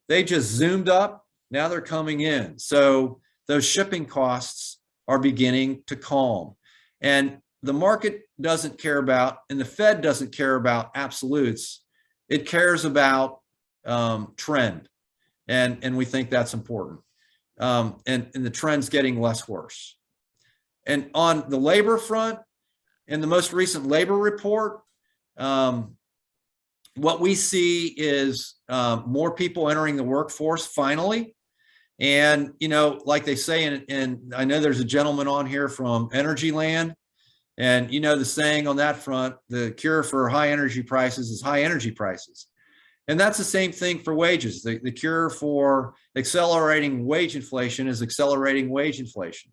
They just zoomed up. Now they're coming in. So those shipping costs are beginning to calm. And the market doesn't care about, and the Fed doesn't care about absolutes. It cares about trend. And we think that's important. And the trend's getting less worse. And on the labor front, in the most recent labor report, what we see is more people entering the workforce finally. And, like they say, and I know there's a gentleman on here from Energy Land, and the saying on that front, the cure for high energy prices is high energy prices. And that's the same thing for wages. The cure for accelerating wage inflation is accelerating wage inflation.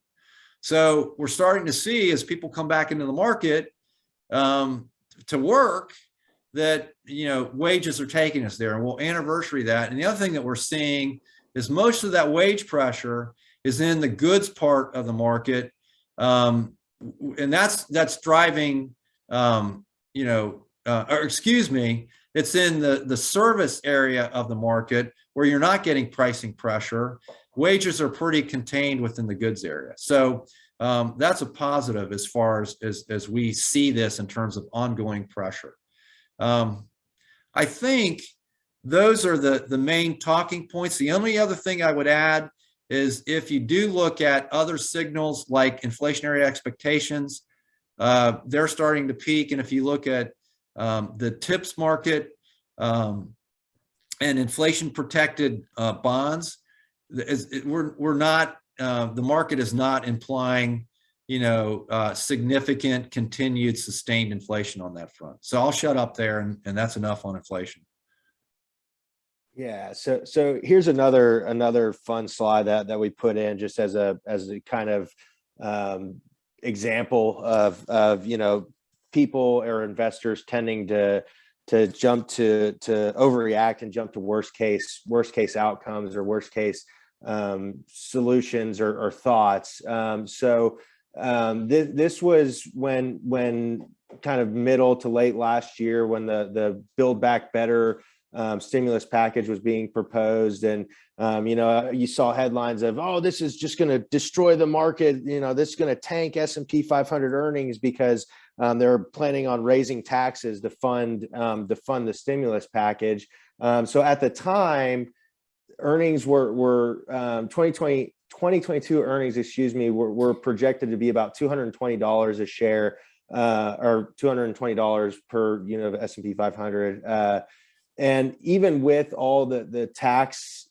So we're starting to see, as people come back into the market to work, that wages are taking us there, and we'll anniversary that. And the other thing that we're seeing is most of that wage pressure is in the goods part of the market, and that's driving, it's in the service area of the market where you're not getting pricing pressure. Wages are pretty contained within the goods area. So that's a positive as far as we see this in terms of ongoing pressure. I think those are the main talking points. The only other thing I would add is if you do look at other signals like inflationary expectations, they're starting to peak. And if you look at the TIPS market and inflation protected bonds, we're not, the market is not implying, significant continued sustained inflation on that front. So I'll shut up there, and that's enough on inflation. Yeah, so here's another fun slide that we put in just as a kind of example of people or investors tending to jump to overreact and jump to worst case outcomes or worst case solutions or thoughts. This was when kind of middle to late last year when the Build Back Better stimulus package was being proposed, and you saw headlines of, oh, this is just going to destroy the market, this is going to tank S&P 500 earnings because they're planning on raising taxes to fund the stimulus package. So at the time, earnings were 2022 earnings, were projected to be about $220 a share, or $220 per unit of S&P 500. And even with all the tax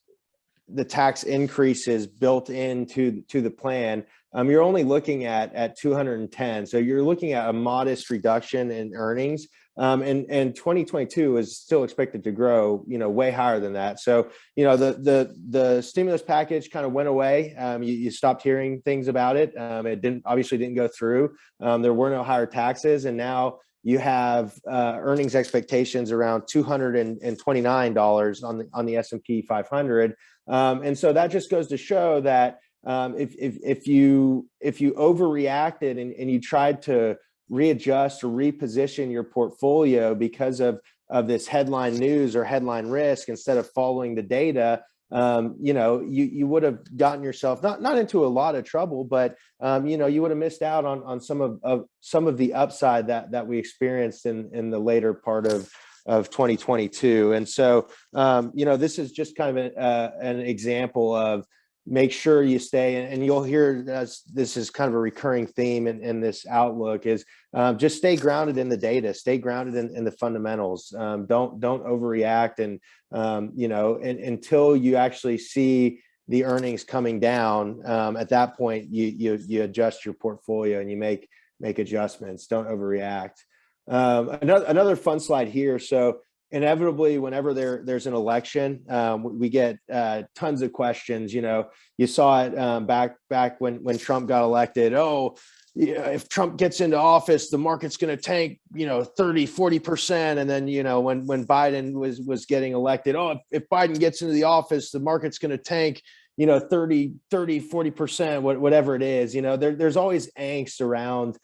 increases built into the plan, you're only looking at 210. So you're looking at a modest reduction in earnings. And 2022 is still expected to grow, way higher than that. So, the stimulus package kind of went away. You stopped hearing things about it. It obviously didn't go through. There were no higher taxes, and now you have earnings expectations around $229 on the S&P 500, and so that just goes to show that if you overreacted and you tried to readjust or reposition your portfolio because of this headline news or headline risk instead of following the data, you would have gotten yourself not into a lot of trouble, but you would have missed out on some of the upside that we experienced in the later part of 2022. And so this is just kind of an example of make sure you stay, and you'll hear this is kind of a recurring theme in this outlook, is just stay grounded in the data, stay grounded in the fundamentals. Don't overreact, and until you actually see the earnings coming down, at that point you adjust your portfolio and you make adjustments. Don't overreact. Another fun slide here. So inevitably, whenever there's an election, we get tons of questions. You saw it back when Trump got elected. Oh, if Trump gets into office, the market's going to tank, 30-40%. And then, when Biden was getting elected, oh, if Biden gets into the office, the market's going to tank, 30-40%, whatever it is. There's always angst around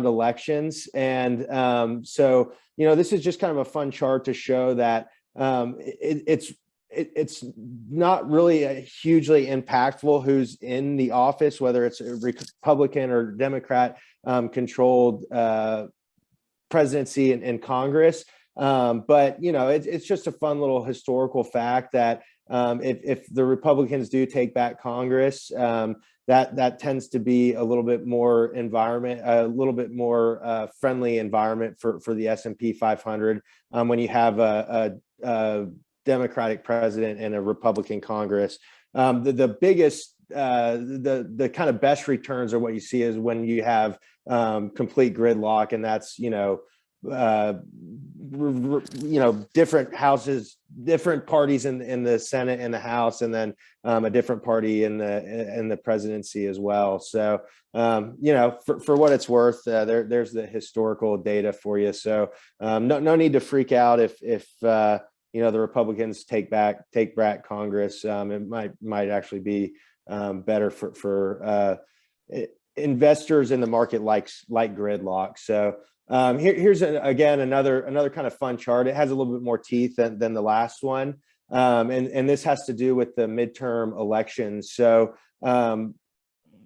elections. And so, this is just kind of a fun chart to show that it's not really hugely impactful who's in the office, whether it's a Republican or Democrat controlled presidency and Congress. But it's just a fun little historical fact that if the Republicans do take back Congress, that tends to be a little bit more friendly environment for the S&P 500 when you have a Democratic president and a Republican Congress. The biggest, the kind of best returns are what you see is when you have complete gridlock, and that's different houses, different parties in the Senate and the House, and then a different party in the presidency as well. So for what it's worth, there's the historical data for you. So no need to freak out if the Republicans take back Congress. It might actually be better for investors in the market like gridlock. So here's again another kind of fun chart. It has a little bit more teeth than the last one, and this has to do with the midterm elections. So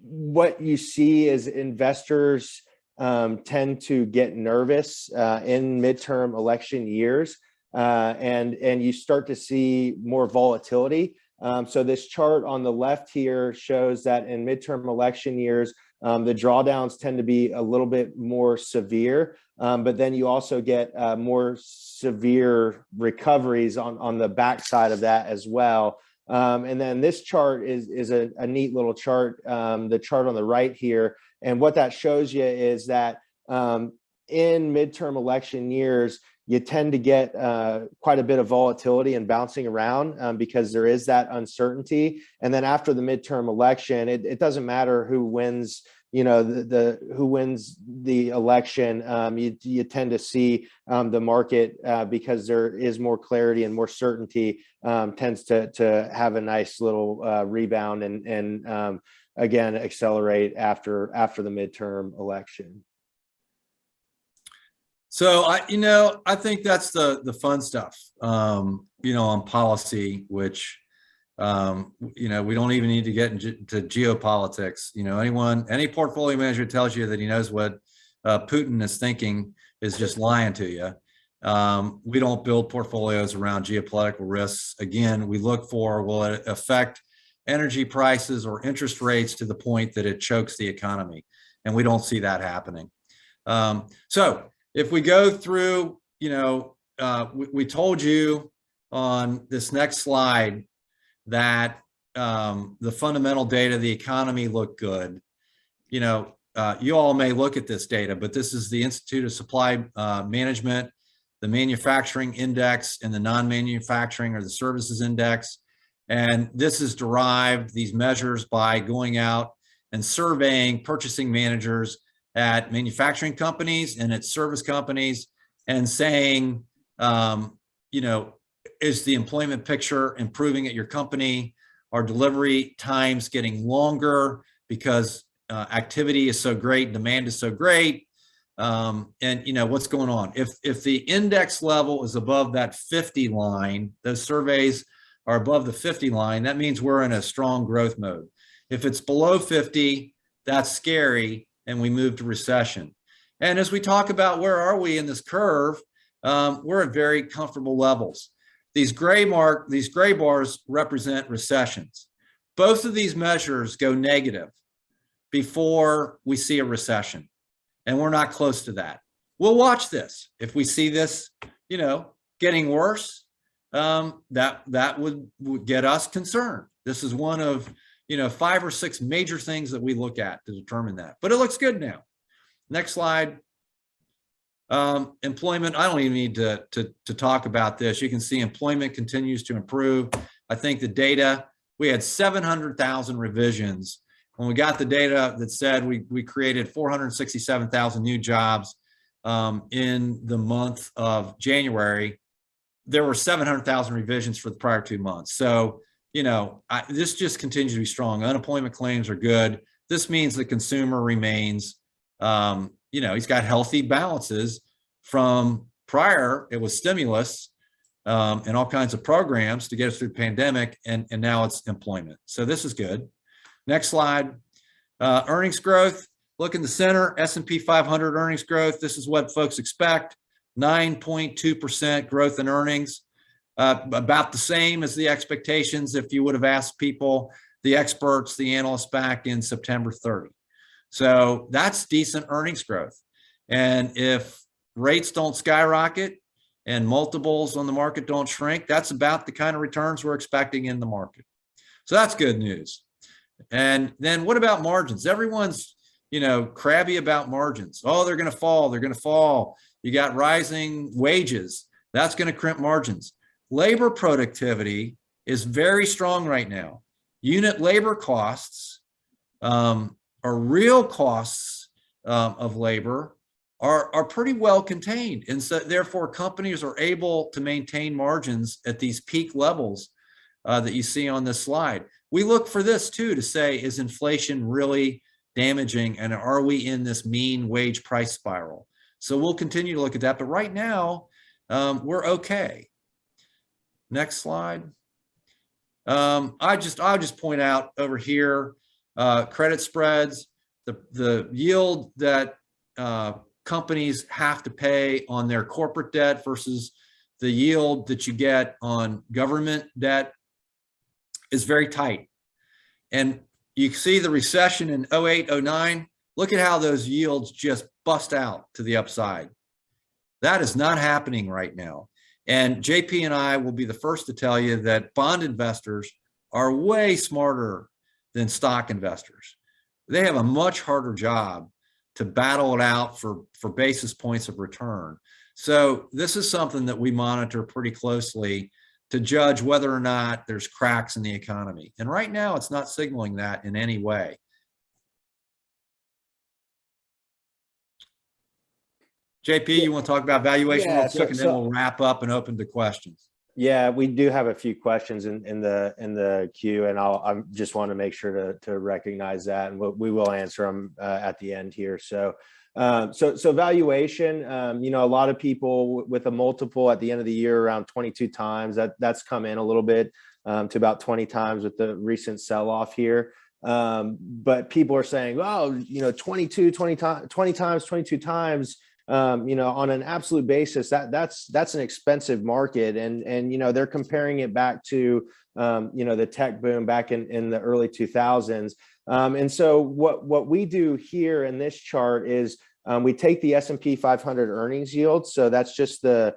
what you see is investors tend to get nervous in midterm election years. and you start to see more volatility. So this chart on the left here shows that in midterm election years, the drawdowns tend to be a little bit more severe, but then you also get more severe recoveries on the backside of that as well. And then this chart is a neat little chart, the chart on the right here. And what that shows you is that in midterm election years, you tend to get quite a bit of volatility and bouncing around because there is that uncertainty. And then after the midterm election, it doesn't matter who wins, you know, who wins the election. You tend to see the market, because there is more clarity and more certainty, tends to have a nice little rebound and again accelerate after the midterm election. So I think that's the fun stuff, on policy, which, we don't even need to get into geopolitics. Any portfolio manager tells you that he knows what Putin is thinking is just lying to you. We don't build portfolios around geopolitical risks. Again, we look for, will it affect energy prices or interest rates to the point that it chokes the economy? And we don't see that happening. So if we go through, we told you on this next slide that the fundamental data of the economy look good. You all may look at this data, but this is the Institute of Supply Management, the manufacturing index, and the non-manufacturing or the services index. And this is derived, these measures, by going out and surveying purchasing managers at manufacturing companies and at service companies and saying, is the employment picture improving at your company? Are delivery times getting longer because activity is so great, demand is so great? And what's going on? If the index level is above that 50 line, those surveys are above the 50 line, that means we're in a strong growth mode. If it's below 50, that's scary, and we move to recession. And as we talk about where are we in this curve, we're at very comfortable levels. These gray bars represent recessions. Both of these measures go negative before we see a recession, and we're not close to that. We'll watch this. If we see this, getting worse, that would get us concerned. This is one of 5 or 6 major things that we look at to determine that. But it looks good now. Next slide. Employment, I don't even need to talk about this. You can see employment continues to improve. I think the data, we had 700,000 revisions. When we got the data that said we created 467,000 new jobs in the month of January, there were 700,000 revisions for the prior 2 months. So, this just continues to be strong. Unemployment claims are good. This means the consumer remains, he's got healthy balances from prior. It was stimulus and all kinds of programs to get us through the pandemic, and now it's employment. So this is good. Next slide. Earnings growth. Look in the center, S&P 500 earnings growth. This is what folks expect. 9.2% growth in earnings. About the same as the expectations if you would have asked people, the experts, the analysts back in September 30. So that's decent earnings growth. And if rates don't skyrocket and multiples on the market don't shrink, that's about the kind of returns we're expecting in the market. So that's good news. And then what about margins? Everyone's, crabby about margins. Oh, they're going to fall. They're going to fall. You got rising wages. That's going to crimp margins. Labor productivity is very strong right now. Unit labor costs, or real costs of labor, are pretty well contained. And so therefore companies are able to maintain margins at these peak levels that you see on this slide. We look for this too, to say, is inflation really damaging, and are we in this mean wage price spiral? So we'll continue to look at that, but right now we're okay. Next slide. I'll just point out over here, credit spreads, the yield that companies have to pay on their corporate debt versus the yield that you get on government debt is very tight. And you see the recession in 08, 09, look at how those yields just bust out to the upside. That is not happening right now. And JP and I will be the first to tell you that bond investors are way smarter than stock investors. They have a much harder job to battle it out for basis points of return. So this is something that we monitor pretty closely to judge whether or not there's cracks in the economy. And right now it's not signaling that in any way. JP, you want to talk about valuation real quick, and then we'll wrap up and open to questions. Yeah, we do have a few questions in the queue, and I just want to make sure to recognize that, and we will answer them at the end here. So valuation, you know, a lot of people with a multiple at the end of the year around 22 times, that's come in a little bit to about 20 times with the recent sell-off here. But people are saying, oh, you know, 20 times, 22 times. You know, on an absolute basis, that's an expensive market, and you know, they're comparing it back to you know, the tech boom back in the early 2000s. And so what we do here in this chart is we take the S&P 500 earnings yield, so that's just the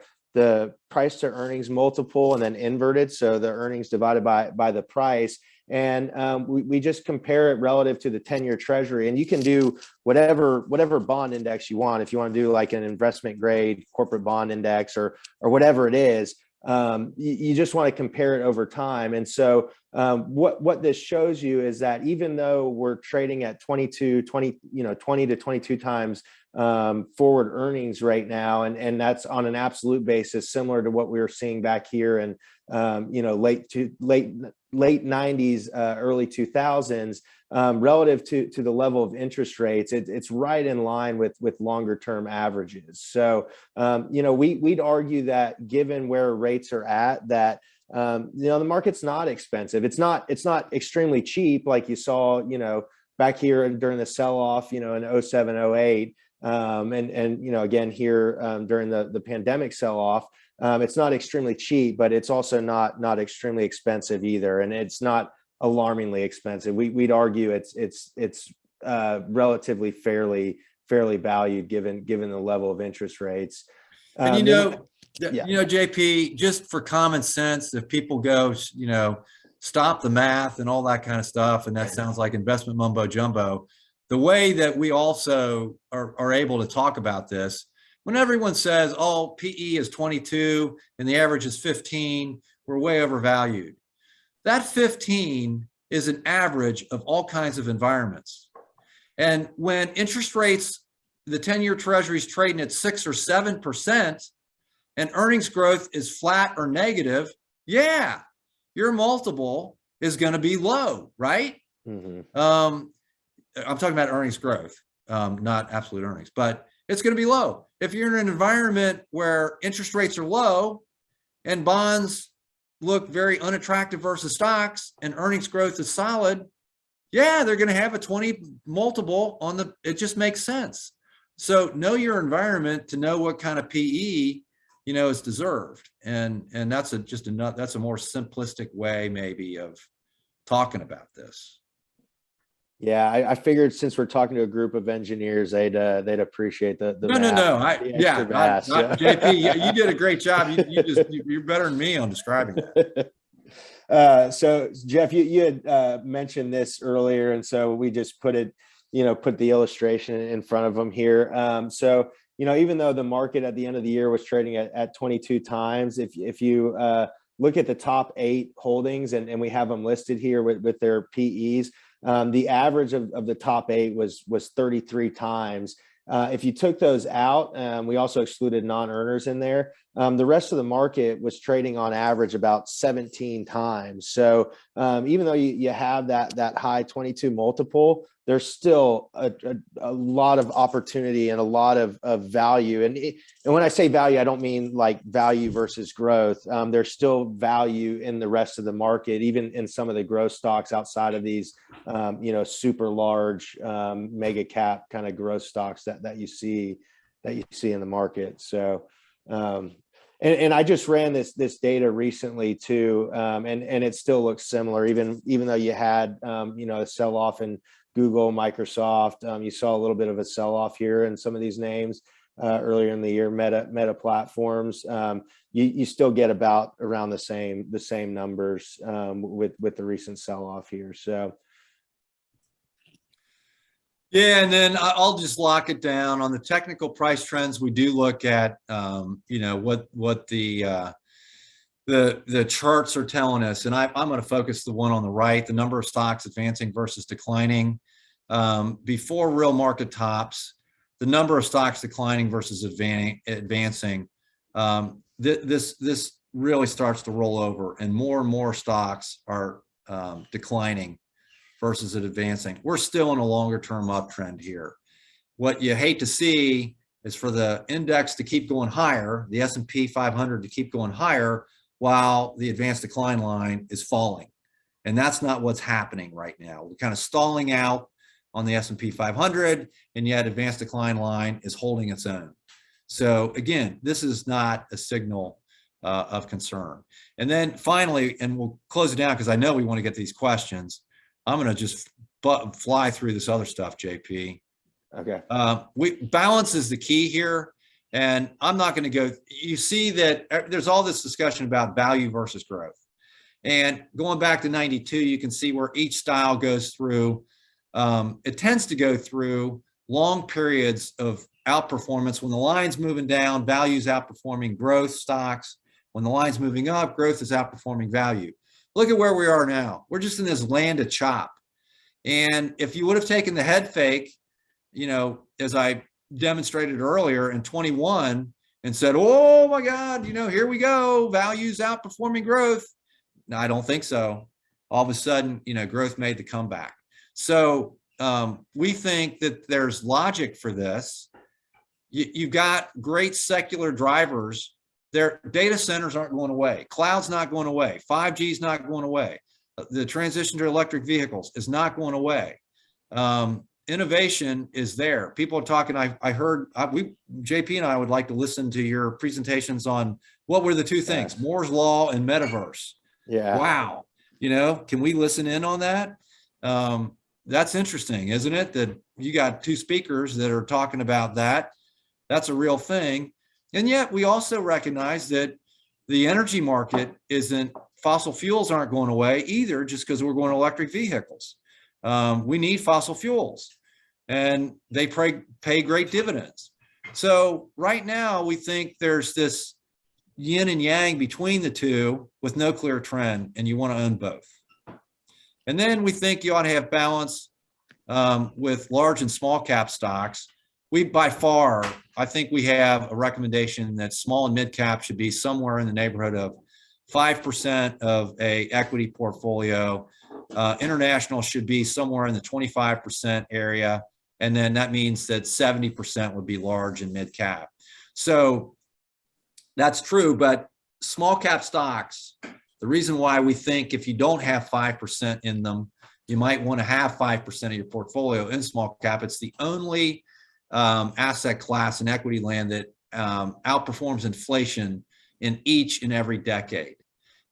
price to earnings multiple, and then inverted, so the earnings divided by the price. And we just compare it relative to the 10-year treasury, and you can do whatever bond index you want. If you want to do like an investment grade corporate bond index or whatever it is, you just want to compare it over time. And so what this shows you is that even though we're trading at 20 to 22 times forward earnings right now, and that's on an absolute basis, similar to what we were seeing back here in you know, late 90s, early 2000s, relative to the level of interest rates, it's right in line with longer term averages. So you know, we'd argue that given where rates are at, that you know, the market's not expensive. It's not extremely cheap like you saw, you know, back here during the sell-off, you know, in 07, 08. And you know, again here during the pandemic sell-off, it's not extremely cheap, but it's also not extremely expensive either, and it's not alarmingly expensive. We'd argue it's relatively fairly valued given the level of interest rates. And you know, JP, just for common sense, if people go, you know, stop the math and all that kind of stuff, and that sounds like investment mumbo jumbo, the way that we also are able to talk about this, when everyone says, oh, PE is 22 and the average is 15, we're way overvalued. That 15 is an average of all kinds of environments. And when interest rates, the 10-year treasury is trading at 6 or 7% and earnings growth is flat or negative, yeah, your multiple is going to be low, right? Mm-hmm. I'm talking about earnings growth, not absolute earnings, but it's going to be low. If you're in an environment where interest rates are low and bonds look very unattractive versus stocks and earnings growth is solid, yeah, they're going to have a 20 multiple on the, it just makes sense. So know your environment to know what kind of PE, you know, is deserved. And that's that's a more simplistic way maybe of talking about this. Yeah, I figured since we're talking to a group of engineers, they'd appreciate the No. JP, you did a great job. You're better than me on describing that. So Jeff, you had mentioned this earlier, and so we just put the illustration in front of them here. So you know, even though the market at the end of the year was trading at 22 times, if you look at the top 8 holdings, and we have them listed here with their PEs. The average of the top 8 was 33 times. If you took those out, we also excluded non-earners in there. The rest of the market was trading on average about 17 times. So even though you have that high 22 multiple, there's still a lot of opportunity and a lot of value. And when I say value, I don't mean like value versus growth. There's still value in the rest of the market, even in some of the growth stocks outside of these, you know, super large mega cap kind of growth stocks that you see in the market. So And I just ran this data recently too, and it still looks similar, even though you had a sell-off in Google, Microsoft. You saw a little bit of a sell-off here in some of these names earlier in the year. Meta platforms. You still get about around the same numbers with the recent sell-off here. So. Yeah, and then I'll just lock it down on the technical price trends. We do look at, what the charts are telling us, and I'm going to focus the one on the right, the number of stocks advancing versus declining. Before real market tops, the number of stocks declining versus advancing. This really starts to roll over, and more stocks are declining versus it advancing. We're still in a longer term uptrend here. What you hate to see is for the index to keep going higher, the S&P 500 to keep going higher while the advanced decline line is falling. And that's not what's happening right now. We're kind of stalling out on the S&P 500, and yet advanced decline line is holding its own. So again, this is not a signal of concern. And then finally, and we'll close it down because I know we want to get these questions. I'm going to just fly through this other stuff, JP. Okay. Balance is the key here. And I'm not going to go, you see that there's all this discussion about value versus growth. And going back to 92, you can see where each style goes through. It tends to go through long periods of outperformance. When the line's moving down, value's outperforming growth stocks. When the line's moving up, growth is outperforming value. Look at where we are now. We're just in this land of chop. And if you would have taken the head fake, as I demonstrated earlier in 21 and said, oh my God, here we go, value's outperforming growth. No, I don't think so. All of a sudden, growth made the comeback. So we think that there's logic for this. You've got great secular drivers. Their data centers aren't going away. Cloud's not going away. 5G's not going away. The transition to electric vehicles is not going away. Innovation is there. People are talking. I heard JP and I would like to listen to your presentations on what were the two things, Moore's Law and metaverse. Yeah. Wow. Can we listen in on that? That's interesting, isn't it? That you got two speakers that are talking about that. That's a real thing. And yet we also recognize that the energy market fossil fuels aren't going away either just because we're going to electric vehicles. We need fossil fuels and they pay great dividends. So right now we think there's this yin and yang between the two with no clear trend, and you want to own both. And then we think you ought to have balance with large and small cap stocks. I think we have a recommendation that small and mid cap should be somewhere in the neighborhood of 5% of a equity portfolio. International should be somewhere in the 25% area. And then that means that 70% would be large and mid cap. So that's true, but small cap stocks, the reason why we think if you don't have 5% in them, you might want to have 5% of your portfolio in small cap. It's the only asset class in equity land that outperforms inflation in each and every decade.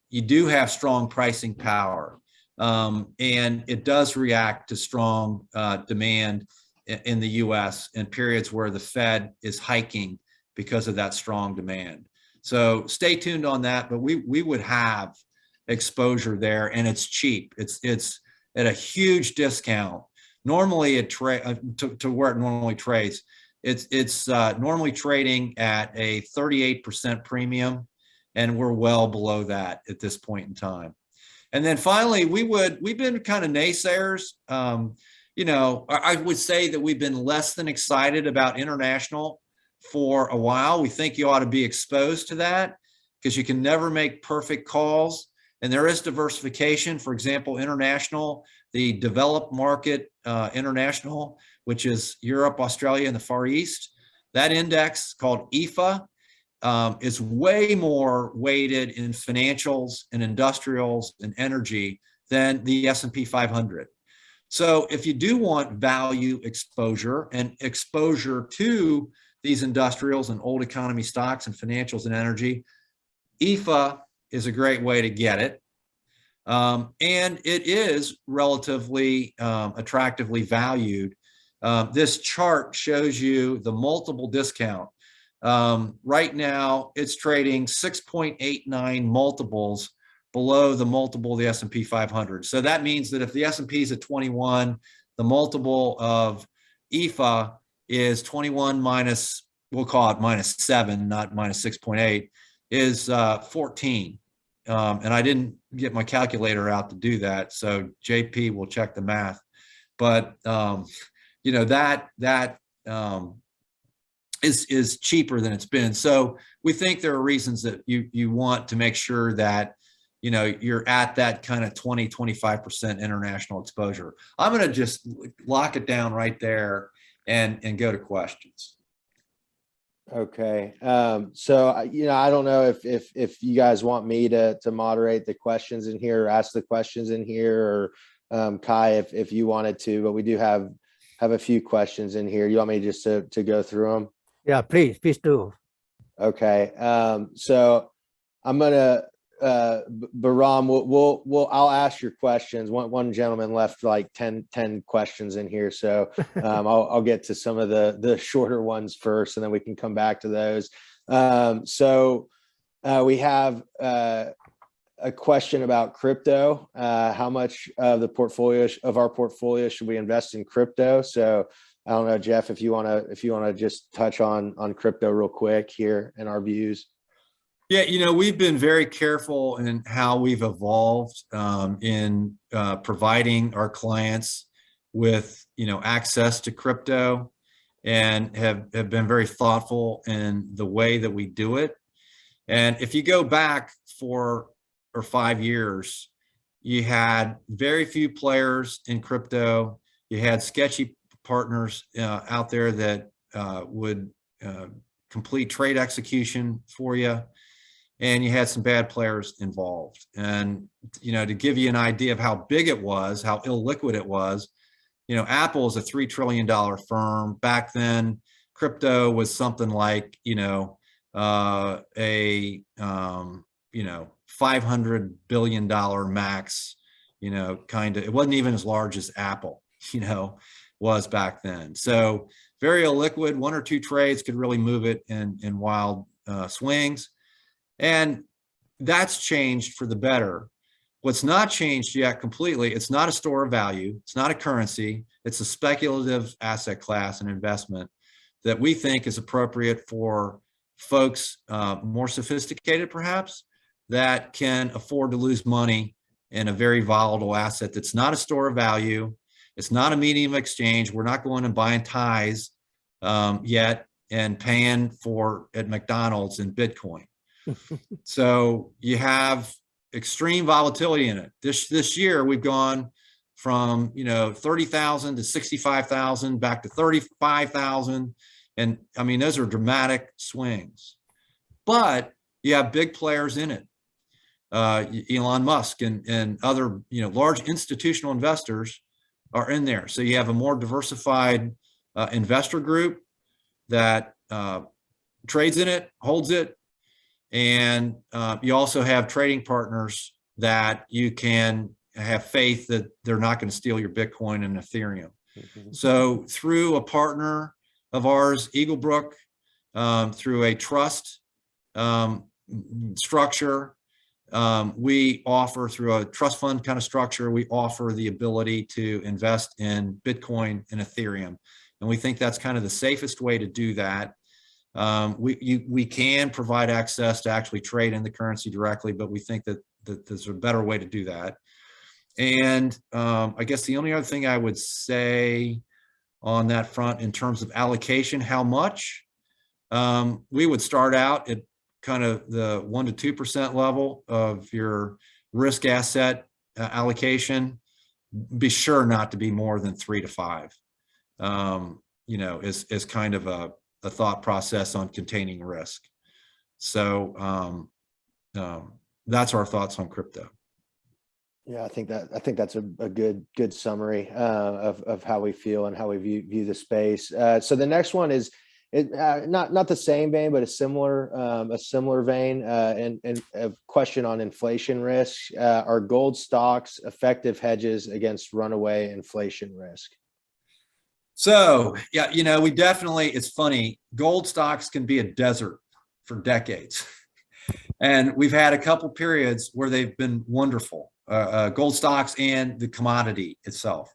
You do have strong pricing power, and it does react to strong demand in the US in periods where the Fed is hiking because of that strong demand. So stay tuned on that, but we would have exposure there, and it's cheap. It's at a huge discount. Normally to where it normally trades, it's normally trading at a 38% premium, and we're well below that at this point in time. And then finally, we've been kind of naysayers. I would say that we've been less than excited about international for a while. We think you ought to be exposed to that because you can never make perfect calls. And there is diversification. For example, international, the developed market international, which is Europe, Australia, and the Far East, that index called IFA is way more weighted in financials and industrials and energy than the S&P 500. So if you do want value exposure and exposure to these industrials and old economy stocks and financials and energy, EFA is a great way to get it. And it is relatively attractively valued. This chart shows you the multiple discount. Right now, it's trading 6.89 multiples below the multiple of the S&P 500. So that means that if the S&P is at 21, the multiple of EFA is 21 minus, we'll call it -7, not -6.8, is 14. And I didn't get my calculator out to do that, so JP will check the math. But you know, that is cheaper than it's been. So we think there are reasons that you want to make sure that, you know, you're at that kind of 20-25% international exposure. I'm going to just lock it down right there and go to questions. Okay. So, you know, I don't know if you guys want me to moderate the questions in here or ask the questions in here, or Kai, if you wanted to, but we do have a few questions in here. You want me just to go through them? Yeah, please do. Okay. So I'm gonna Bahram, I'll ask your questions. One gentleman left like 10 questions in here, so I'll get to some of the shorter ones first, and then we can come back to those. So we have a question about crypto. How much of our portfolio should we invest in crypto? So I don't know, Jeff, if you wanna just touch on crypto real quick here and our views. Yeah, you know, we've been very careful in how we've evolved in providing our clients with, you know, access to crypto, and have been very thoughtful in the way that we do it. And if you go back 4 or 5 years, you had very few players in crypto. You had sketchy partners out there that would complete trade execution for you. And you had some bad players involved. And, you know, to give you an idea of how big it was, how illiquid it was, you know, Apple is a $3 trillion firm. Back then, crypto was something like, you know, $500 billion max, you know, kind of, it wasn't even as large as Apple, you know, was back then. So very illiquid, 1 or 2 trades could really move it in wild swings. And that's changed for the better. What's not changed yet completely, it's not a store of value, it's not a currency, it's a speculative asset class and investment that we think is appropriate for folks more sophisticated perhaps, that can afford to lose money in a very volatile asset that's not a store of value, it's not a medium of exchange. We're not going and buying ties yet and paying for at McDonald's in Bitcoin. So you have extreme volatility in it. This year we've gone from, you know, 30,000 to 65,000 back to 35,000, and I mean those are dramatic swings. But you have big players in it. Elon Musk and other, you know, large institutional investors are in there. So you have a more diversified investor group that trades in it, holds it. And you also have trading partners that you can have faith that they're not going to steal your Bitcoin and Ethereum. Mm-hmm. So through a partner of ours, Eaglebrook, through a trust structure, we offer, through a trust fund kind of structure, we offer the ability to invest in Bitcoin and Ethereum. And we think that's kind of the safest way to do that. We can provide access to actually trade in the currency directly, but we think that there's a better way to do that. And I guess the only other thing I would say on that front in terms of allocation, how much, we would start out at kind of the 1 to 2% level of your risk asset allocation. Be sure not to be more than 3 to 5, you know, is kind of a thought process on containing risk. So that's our thoughts on crypto. Yeah, I think that's a good summary of how we feel and how we view the space. So the next one is not the same vein, but a similar vein, and a question on inflation risk. Are gold stocks effective hedges against runaway inflation risk? So, yeah, you know, we definitely, it's funny, gold stocks can be a desert for decades. And we've had a couple periods where they've been wonderful, gold stocks and the commodity itself.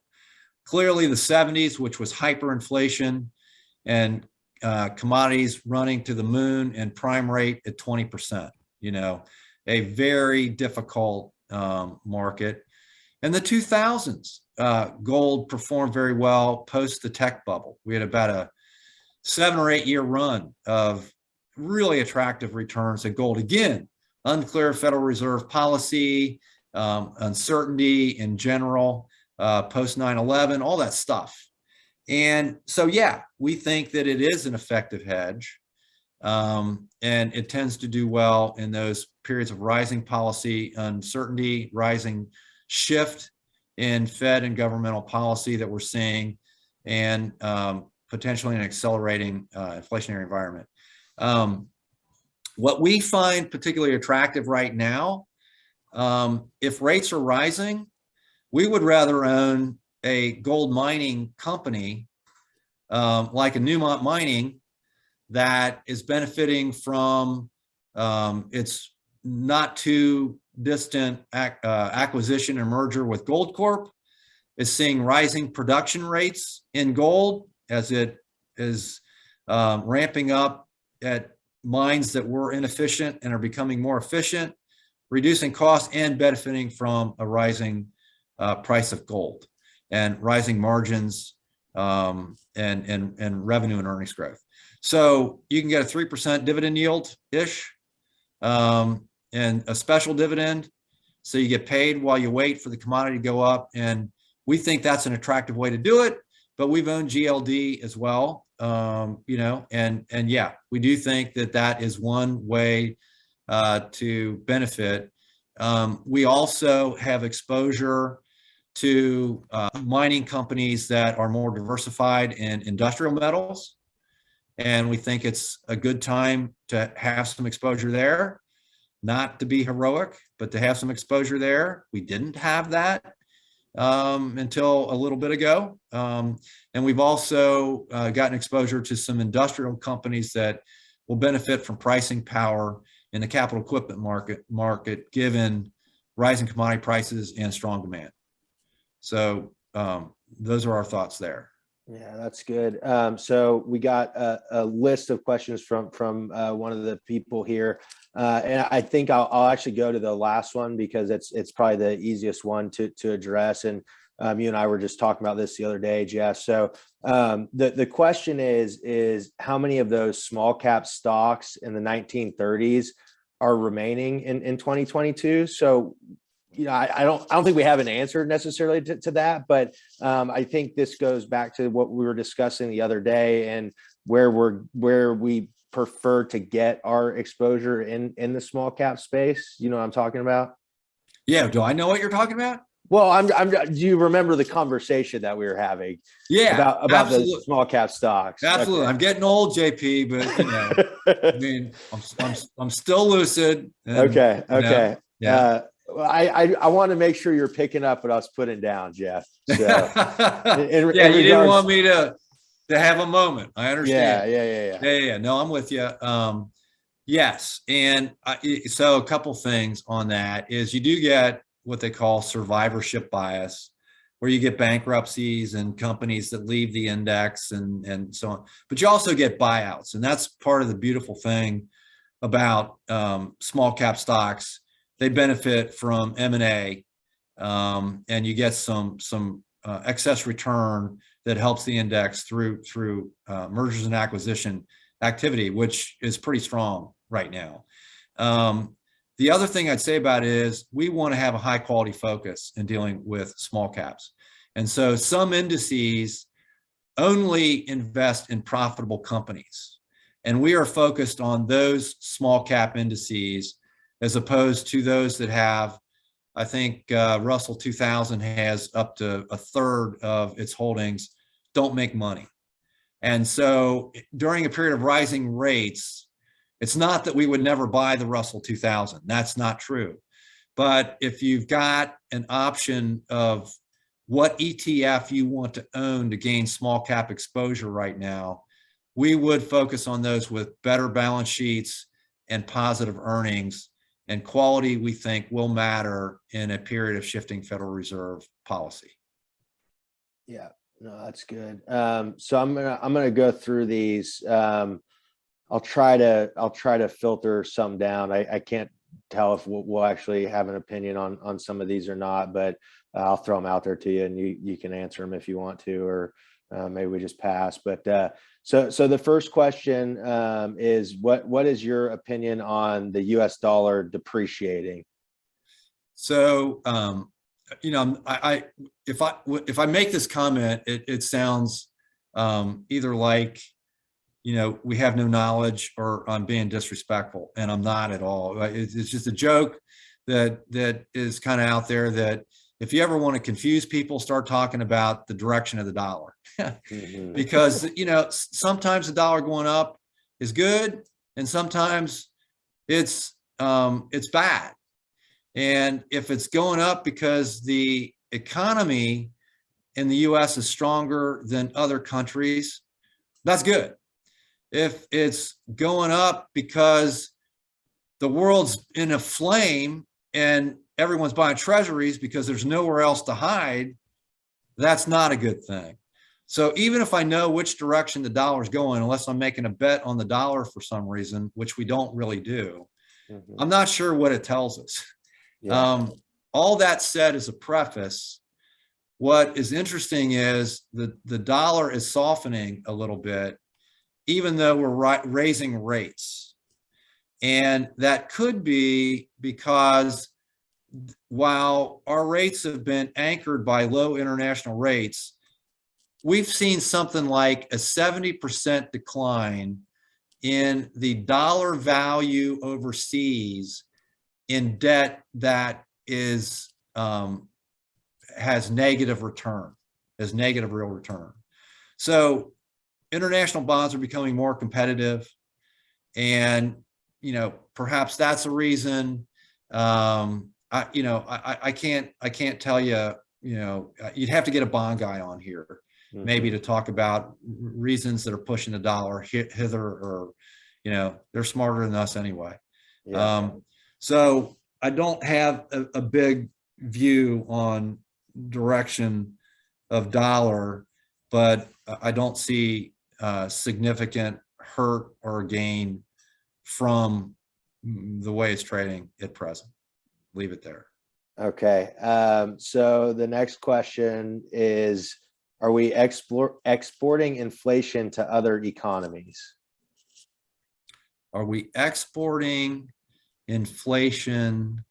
Clearly the 70s, which was hyperinflation and commodities running to the moon and prime rate at 20%, you know, a very difficult market. And the 2000s, gold performed very well post the tech bubble. We had about a 7 or 8 year run of really attractive returns in gold. Again, unclear Federal Reserve policy, uncertainty in general, post 9/11, all that stuff. And so, yeah, we think that it is an effective hedge, and it tends to do well in those periods of rising policy uncertainty, rising shift in Fed and governmental policy that we're seeing, and potentially an accelerating inflationary environment. What we find particularly attractive right now, if rates are rising, we would rather own a gold mining company like a Newmont Mining that is benefiting from its not too distant acquisition or merger with Goldcorp, is seeing rising production rates in gold as it is ramping up at mines that were inefficient and are becoming more efficient, reducing costs and benefiting from a rising price of gold and rising margins and revenue and earnings growth. So you can get a 3% dividend yield-ish and a special dividend. So you get paid while you wait for the commodity to go up. And we think that's an attractive way to do it, but we've owned GLD as well, you know, and yeah, we do think that that is one way to benefit. We also have exposure to mining companies that are more diversified in industrial metals. And we think it's a good time to have some exposure there, not to be heroic, but to have some exposure there. We didn't have that until a little bit ago. And we've also gotten exposure to some industrial companies that will benefit from pricing power in the capital equipment market given rising commodity prices and strong demand. So those are our thoughts there. Yeah, that's good. So we got a list of questions from one of the people here. And I think I'll actually go to the last one because it's probably the easiest one to address. And you and I were just talking about this the other day, Jeff. So the question is how many of those small cap stocks in the 1930s are remaining in 2022? So, you know, I don't think we have an answer necessarily to that, but I think this goes back to what we were discussing the other day and where we prefer to get our exposure in the small cap space. You know what I'm talking about? Yeah. Do I know what you're talking about? Well, do you remember the conversation that we were having? Yeah, about the small cap stocks. Absolutely. Okay. I'm getting old, JP, but you know, I mean, I'm still lucid. And, okay. You know, yeah. I want to make sure you're picking up what I was putting down, Jeff. So, you didn't want me to have a moment. I understand. Yeah. No, I'm with you. Yes, and so a couple things on that is you do get what they call survivorship bias, where you get bankruptcies and companies that leave the index and so on. But you also get buyouts, and that's part of the beautiful thing about small cap stocks. They benefit from M&A, and you get some excess return that helps the index through mergers and acquisition activity, which is pretty strong right now. The other thing I'd say about it is we want to have a high quality focus in dealing with small caps. And so some indices only invest in profitable companies. And we are focused on those small cap indices as opposed to those that have, I think Russell 2000 has up to a third of its holdings don't make money. And so during a period of rising rates, it's not that we would never buy the Russell 2000. That's not true. But if you've got an option of what ETF you want to own to gain small cap exposure right now, we would focus on those with better balance sheets and positive earnings, and quality we think will matter in a period of shifting Federal Reserve policy. Yeah, no, that's good. So I'm gonna go through these. I'll try to filter some down. I can't tell if we'll actually have an opinion on some of these or not, but I'll throw them out there to you, and you can answer them if you want to, or maybe we just pass. But so the first question is what is your opinion on the U.S. dollar depreciating? So you know, if I make this comment, it sounds either like, you know, we have no knowledge, or I'm being disrespectful, and I'm not at all. It's just a joke that is kind of out there, that if you ever want to confuse people, start talking about the direction of the dollar. Because, you know, sometimes the dollar going up is good, and sometimes it's bad. And if it's going up because the economy in the US is stronger than other countries, that's good. If it's going up because the world's in a flame and everyone's buying treasuries because there's nowhere else to hide, that's not a good thing. So even if I know which direction the dollar is going, unless I'm making a bet on the dollar for some reason, which we don't really do, I'm not sure what it tells us. Yeah. All that said as a preface, what is interesting is the dollar is softening a little bit, even though we're raising rates. And that could be because while our rates have been anchored by low international rates, we've seen something like a 70% decline in the dollar value overseas in debt that is has negative return, has negative real return. So international bonds are becoming more competitive, and you know, perhaps that's a reason. I can't tell you. You know, you'd have to get a bond guy on here, maybe to talk about reasons that are pushing the dollar hither, or you know, they're smarter than us anyway. Yeah. So I don't have a big view on direction of dollar, but I don't see significant hurt or gain from the way it's trading at present. Leave it there. Okay. So the next question is, are we exporting inflation to other economies? Are we exporting inflation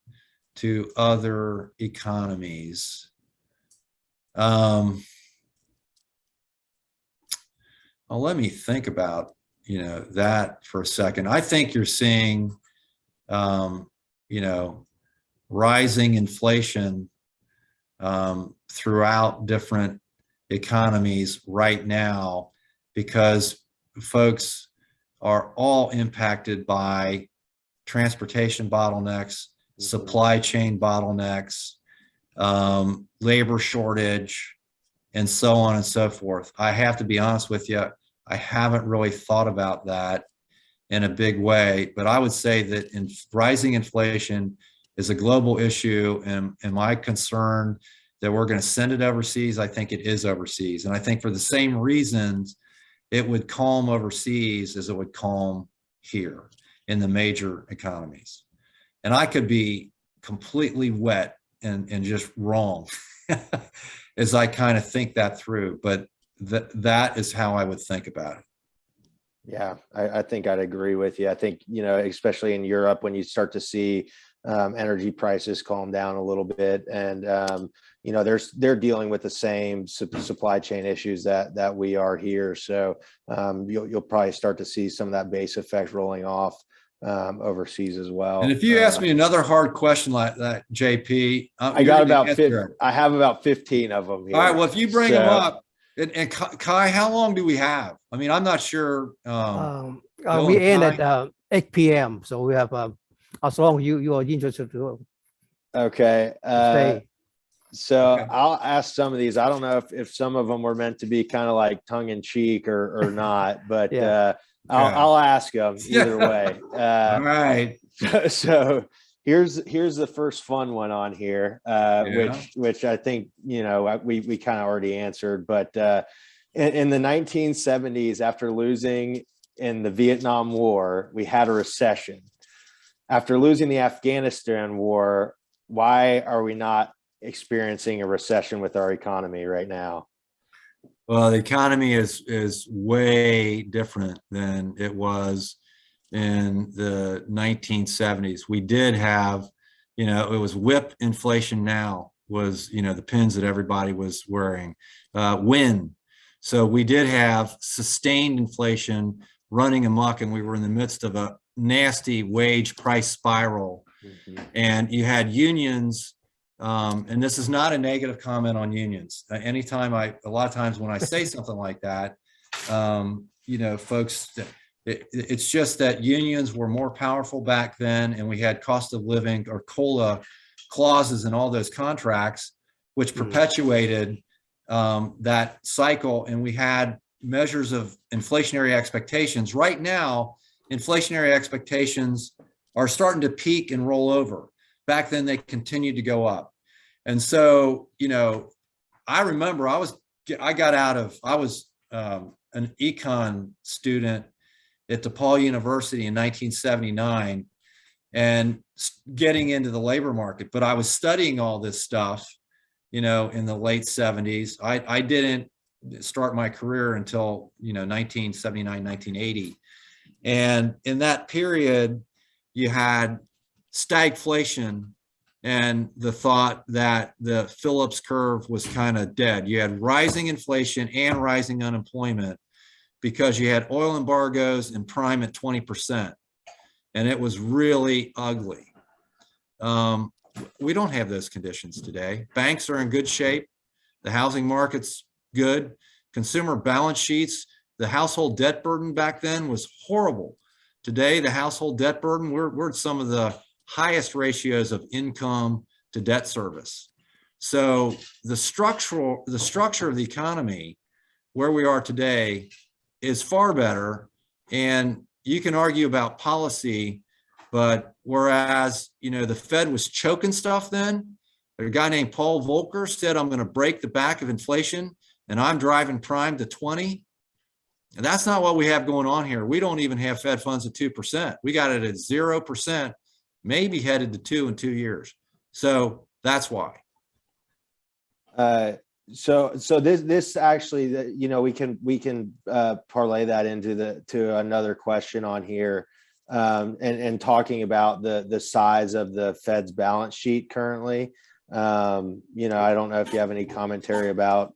to other economies? Well, let me think about, you know, that for a second. I think you're seeing, you know, rising inflation throughout different economies right now, because folks are all impacted by transportation bottlenecks, supply chain bottlenecks, labor shortage, and so on and so forth. I have to be honest with you, I haven't really thought about that in a big way, but I would say that rising inflation is a global issue. And am I concerned that we're going to send it overseas? I think it is overseas. And I think for the same reasons, it would calm overseas as it would calm here in the major economies. And I could be completely wet and just wrong as I kind of think that through, but that is how I would think about it. Yeah, I think I'd agree with you. I think, you know, especially in Europe, when you start to see energy prices calm down a little bit, and you know, they're dealing with the same supply chain issues that we are here. So you'll probably start to see some of that base effect rolling off overseas as well. And if you ask me another hard question like that, JP, I got about 50, I have about 15 of them here. All right, well, if you bring them up, And Kai, how long do we have? I mean, I'm not sure. We Bill end and at 8 p.m. So we have as long as you are interested to Okay. stay. So Okay. I'll ask some of these. I don't know if some of them were meant to be kind of like tongue in cheek or not, but Yeah. I'll ask them either Yeah. way. All right. So here's the first fun one on here, which I think, you know, we kind of already answered, but in the 1970s, after losing in the Vietnam War, we had a recession. After losing the Afghanistan war, why are we not experiencing a recession with our economy right now? Well, the economy is way different than it was in the 1970s. We did have, you know, it was whip inflation now was, you know, the pins that everybody was wearing. Win. So we did have sustained inflation running amok, and we were in the midst of a nasty wage price spiral. And you had unions, and this is not a negative comment on unions. A lot of times when I say something like that, you know, folks, it's just that unions were more powerful back then, and we had cost of living or COLA clauses in all those contracts, which perpetuated that cycle. And we had measures of inflationary expectations. Right now, inflationary expectations are starting to peak and roll over. Back then, they continued to go up. And so, you know, I remember I was an econ student at DePaul University in 1979 and getting into the labor market, but I was studying all this stuff, you know, in the late 70s. I didn't start my career until, you know, 1979, 1980. And in that period, you had stagflation and the thought that the Phillips curve was kind of dead. You had rising inflation and rising unemployment because you had oil embargoes and prime at 20%. And it was really ugly. We don't have those conditions today. Banks are in good shape. The housing market's good. Consumer balance sheets, the household debt burden back then was horrible. Today, the household debt burden, we're at some of the highest ratios of income to debt service. So the structure of the economy where we are today is far better. And you can argue about policy, but whereas, you know, the Fed was choking stuff then, a guy named Paul Volcker said, I'm going to break the back of inflation and I'm driving prime to 20. And that's not what we have going on here. We don't even have Fed funds at 2%. We got it at 0%, maybe headed to 2 in 2 years. So that's why. So this actually, you know, we can parlay that into another question on here, and talking about the size of the Fed's balance sheet currently. You know, I don't know if you have any commentary about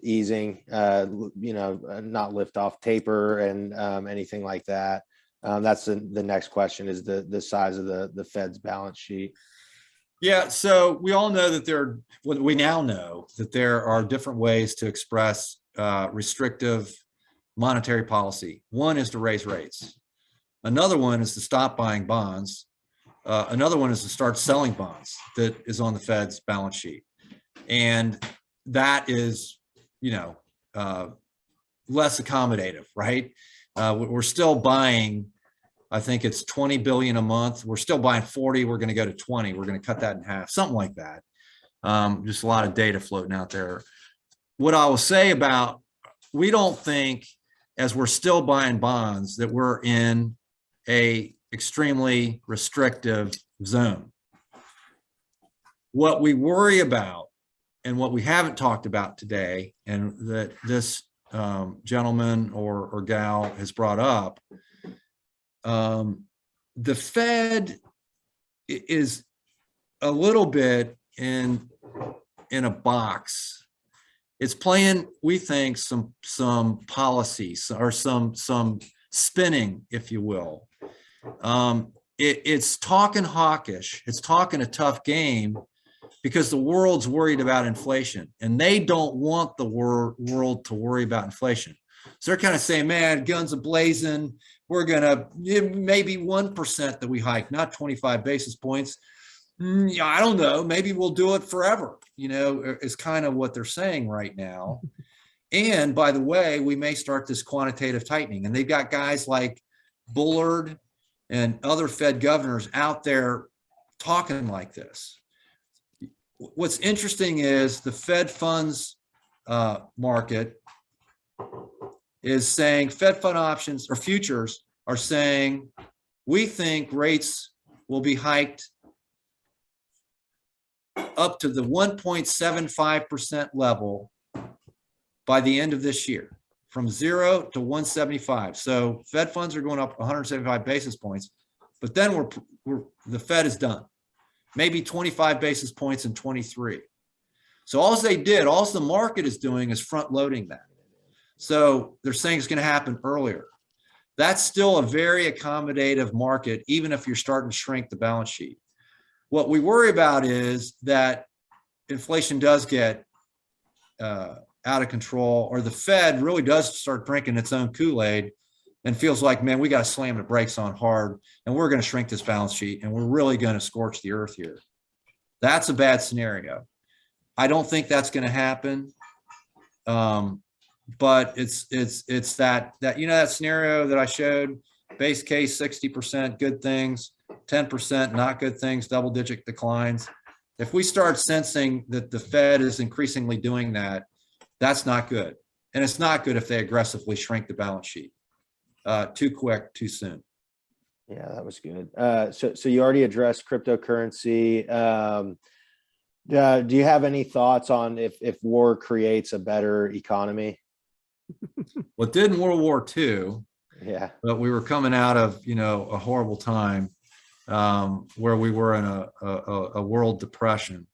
easing, you know, not lift off taper and anything like that. That's the next question, is the size of the Fed's balance sheet. Yeah, so we all know that we now know that there are different ways to express restrictive monetary policy. One is to raise rates. Another one is to stop buying bonds. Another one is to start selling bonds that is on the Fed's balance sheet. And that is, you know, less accommodative, right? We're still buying, I think it's 20 billion a month. We're still buying 40. We're going to go to 20. We're going to cut that in half, something like that. Just a lot of data floating out there. What I will say about, we don't think, as we're still buying bonds, that we're in a extremely restrictive zone. What we worry about and what we haven't talked about today, and that this gentleman or gal has brought up, the Fed is a little bit in a box. It's playing, we think, some policies or some spinning, if you will. It's talking hawkish. It's talking a tough game, because the world's worried about inflation and they don't want the world to worry about inflation. So they're kind of saying, man, guns a-blazing, we're going to maybe 1% that we hike, not 25 basis points. Yeah, I don't know, maybe we'll do it forever, is kind of what they're saying right now. And by the way, we may start this quantitative tightening, and they've got guys like Bullard and other Fed governors out there talking like this. What's interesting is the Fed funds market is saying Fed fund options or futures are saying, we think rates will be hiked up to the 1.75% level by the end of this year, from 0 to 175. So Fed funds are going up 175 basis points, but then the Fed is done. Maybe 25 basis points in 23. So all the market is doing is front loading that. So they're saying it's going to happen earlier. That's still a very accommodative market, even if you're starting to shrink the balance sheet. What we worry about is that inflation does get out of control, or the Fed really does start drinking its own Kool-Aid and feels like, man, we got to slam the brakes on hard and we're going to shrink this balance sheet and we're really going to scorch the earth here. That's a bad scenario. I don't think that's going to happen. But it's that that scenario that I showed, base case 60% good things, 10% not good things, double-digit declines. If we start sensing that the Fed is increasingly doing that, that's not good. And it's not good if they aggressively shrink the balance sheet. Too quick, too soon. Yeah, that was good. So you already addressed cryptocurrency. Do you have any thoughts on if war creates a better economy? Well, it did in World War II. Yeah. But we were coming out of, a horrible time where we were in a world depression.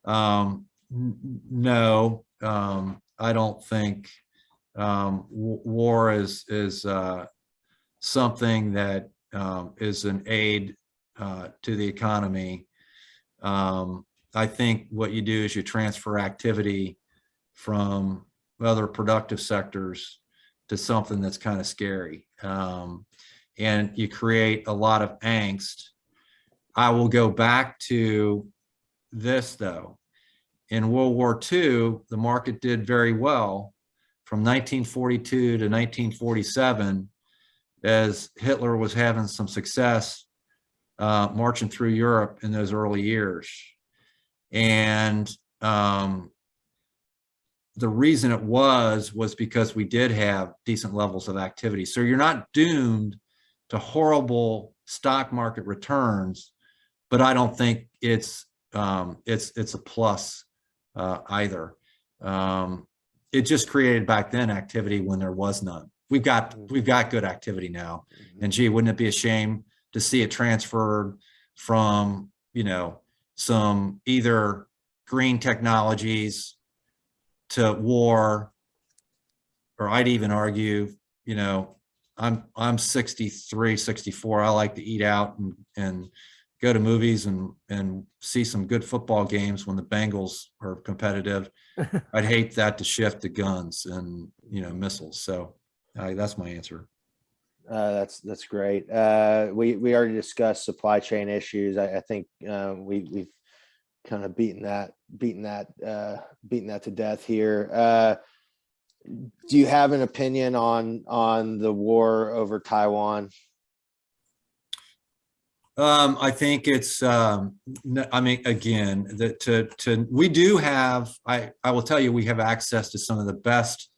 No, I don't think war is something that is an aid to the economy. I think what you do is you transfer activity from other productive sectors to something that's kind of scary. And you create a lot of angst. I will go back to this though. In World War II, the market did very well from 1942 to 1947 as Hitler was having some success marching through Europe in those early years. And the reason it was because we did have decent levels of activity. So you're not doomed to horrible stock market returns, but I don't think it's a plus either. It just created back then activity when there was none. We've got good activity now, and gee, wouldn't it be a shame to see it transferred from some either green technologies to war, or I'd even argue, I'm 63, 64. I like to eat out and go to movies and see some good football games when the Bengals are competitive. I'd hate that to shift to guns and missiles. So that's my answer. That's great. We already discussed supply chain issues. I think we've kind of beaten that to death here. Do you have an opinion on the war over Taiwan? I think it's, again, we do have, I will tell you, we have access to some of the best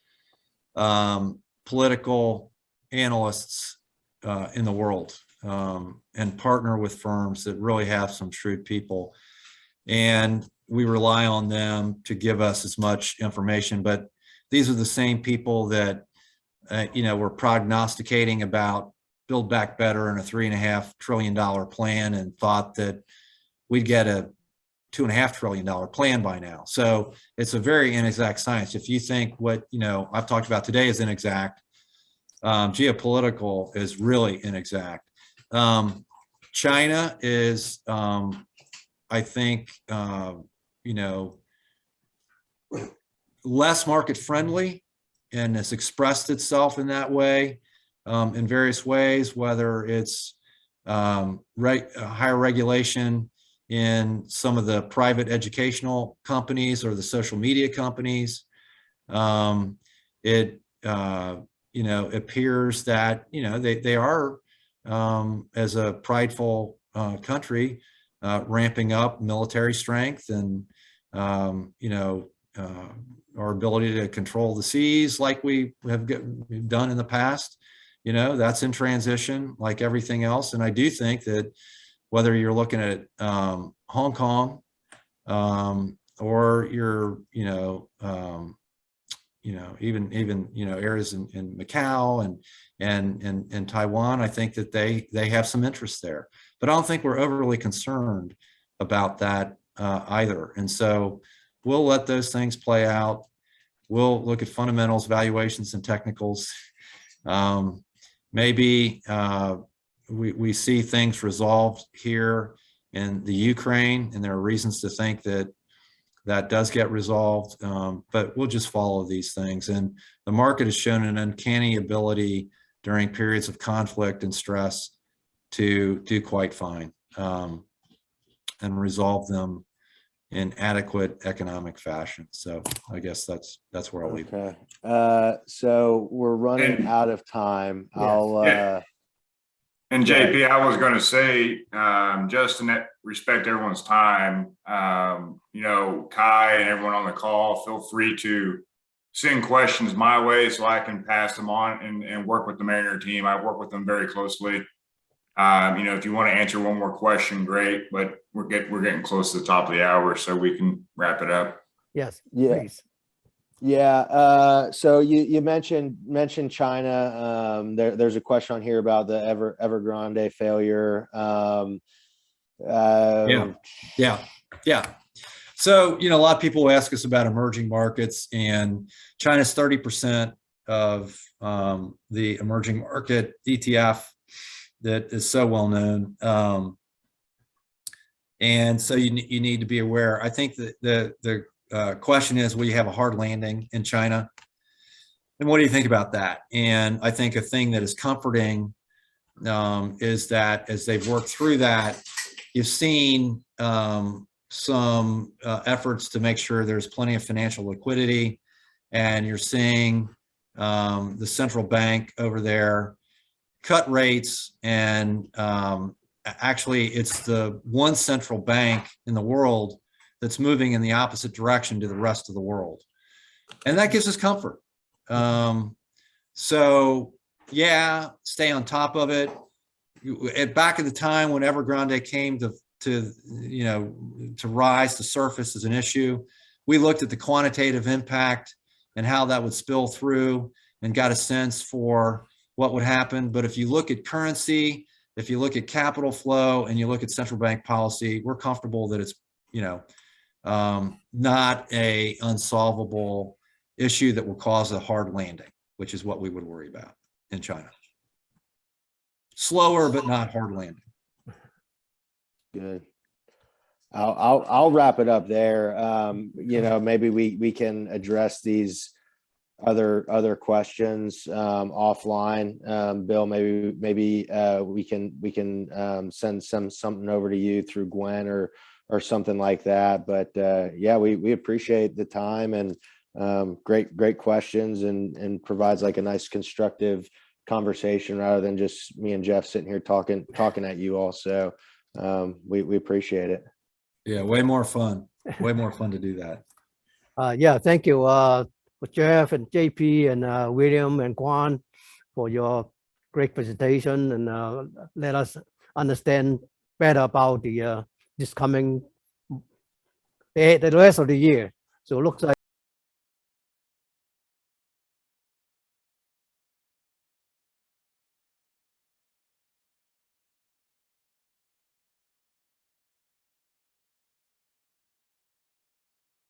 political analysts in the world, and partner with firms that really have some shrewd people. And we rely on them to give us as much information, but these are the same people that, were prognosticating about Build Back Better and a $3.5 trillion plan and thought that we'd get a $2.5 trillion plan by now. So it's a very inexact science. If you think what, I've talked about today is inexact, geopolitical is really inexact. China is I think, less market friendly, and has expressed itself in that way in various ways, whether it's higher regulation in some of the private educational companies or the social media companies. It appears that they are, as a prideful country, ramping up military strength and our ability to control the seas like we've done in the past. That's in transition like everything else. And I do think that whether you're looking at Hong Kong or you're even areas in Macau and Taiwan, I think that they have some interest there. But I don't think we're overly concerned about that either. And so we'll let those things play out. We'll look at fundamentals, valuations, and technicals. Maybe we see things resolved here in the Ukraine, and there are reasons to think that that does get resolved, but we'll just follow these things. And the market has shown an uncanny ability during periods of conflict and stress to do quite fine and resolve them in adequate economic fashion. So I guess that's where I'll leave it. Okay. So we're running out of time. Yes. And JP, I was going to say, just to respect everyone's time, Kai and everyone on the call, feel free to send questions my way so I can pass them on and work with the Mariner team. I work with them very closely. If you want to answer one more question, great, but we're getting close to the top of the hour, so we can wrap it up. Yes. Yeah. Please. Yeah. So you mentioned China. There's a question on here about the Evergrande failure. Yeah. So, a lot of people ask us about emerging markets, and China's 30% of the emerging market ETF that is so well known. And so you need to be aware. I think that the question is, will you have a hard landing in China? And what do you think about that? And I think a thing that is comforting is that as they've worked through that, you've seen some efforts to make sure there's plenty of financial liquidity, and you're seeing the central bank over there cut rates, and actually it's the one central bank in the world that's moving in the opposite direction to the rest of the world. And that gives us comfort. So yeah, stay on top of it. Back at the time when Evergrande came to rise to surface as an issue, we looked at the quantitative impact and how that would spill through and got a sense for what would happen. But if you look at currency, if you look at capital flow, and you look at central bank policy, we're comfortable that it's, not a unsolvable issue that will cause a hard landing, which is what we would worry about in China. Slower, but not hard landing. Good. I'll wrap it up there. Maybe we can address these other questions offline. Bill, maybe we can send something over to you through Gwen or something like that. But yeah, we appreciate the time, and great questions, and provides like a nice constructive conversation rather than just me and Jeff sitting here talking at you all. So we appreciate it. Yeah, way more fun to do that. Yeah, thank you, Jeff and JP and William and Quan for your great presentation, and let us understand better about the this coming the rest of the year. So it looks like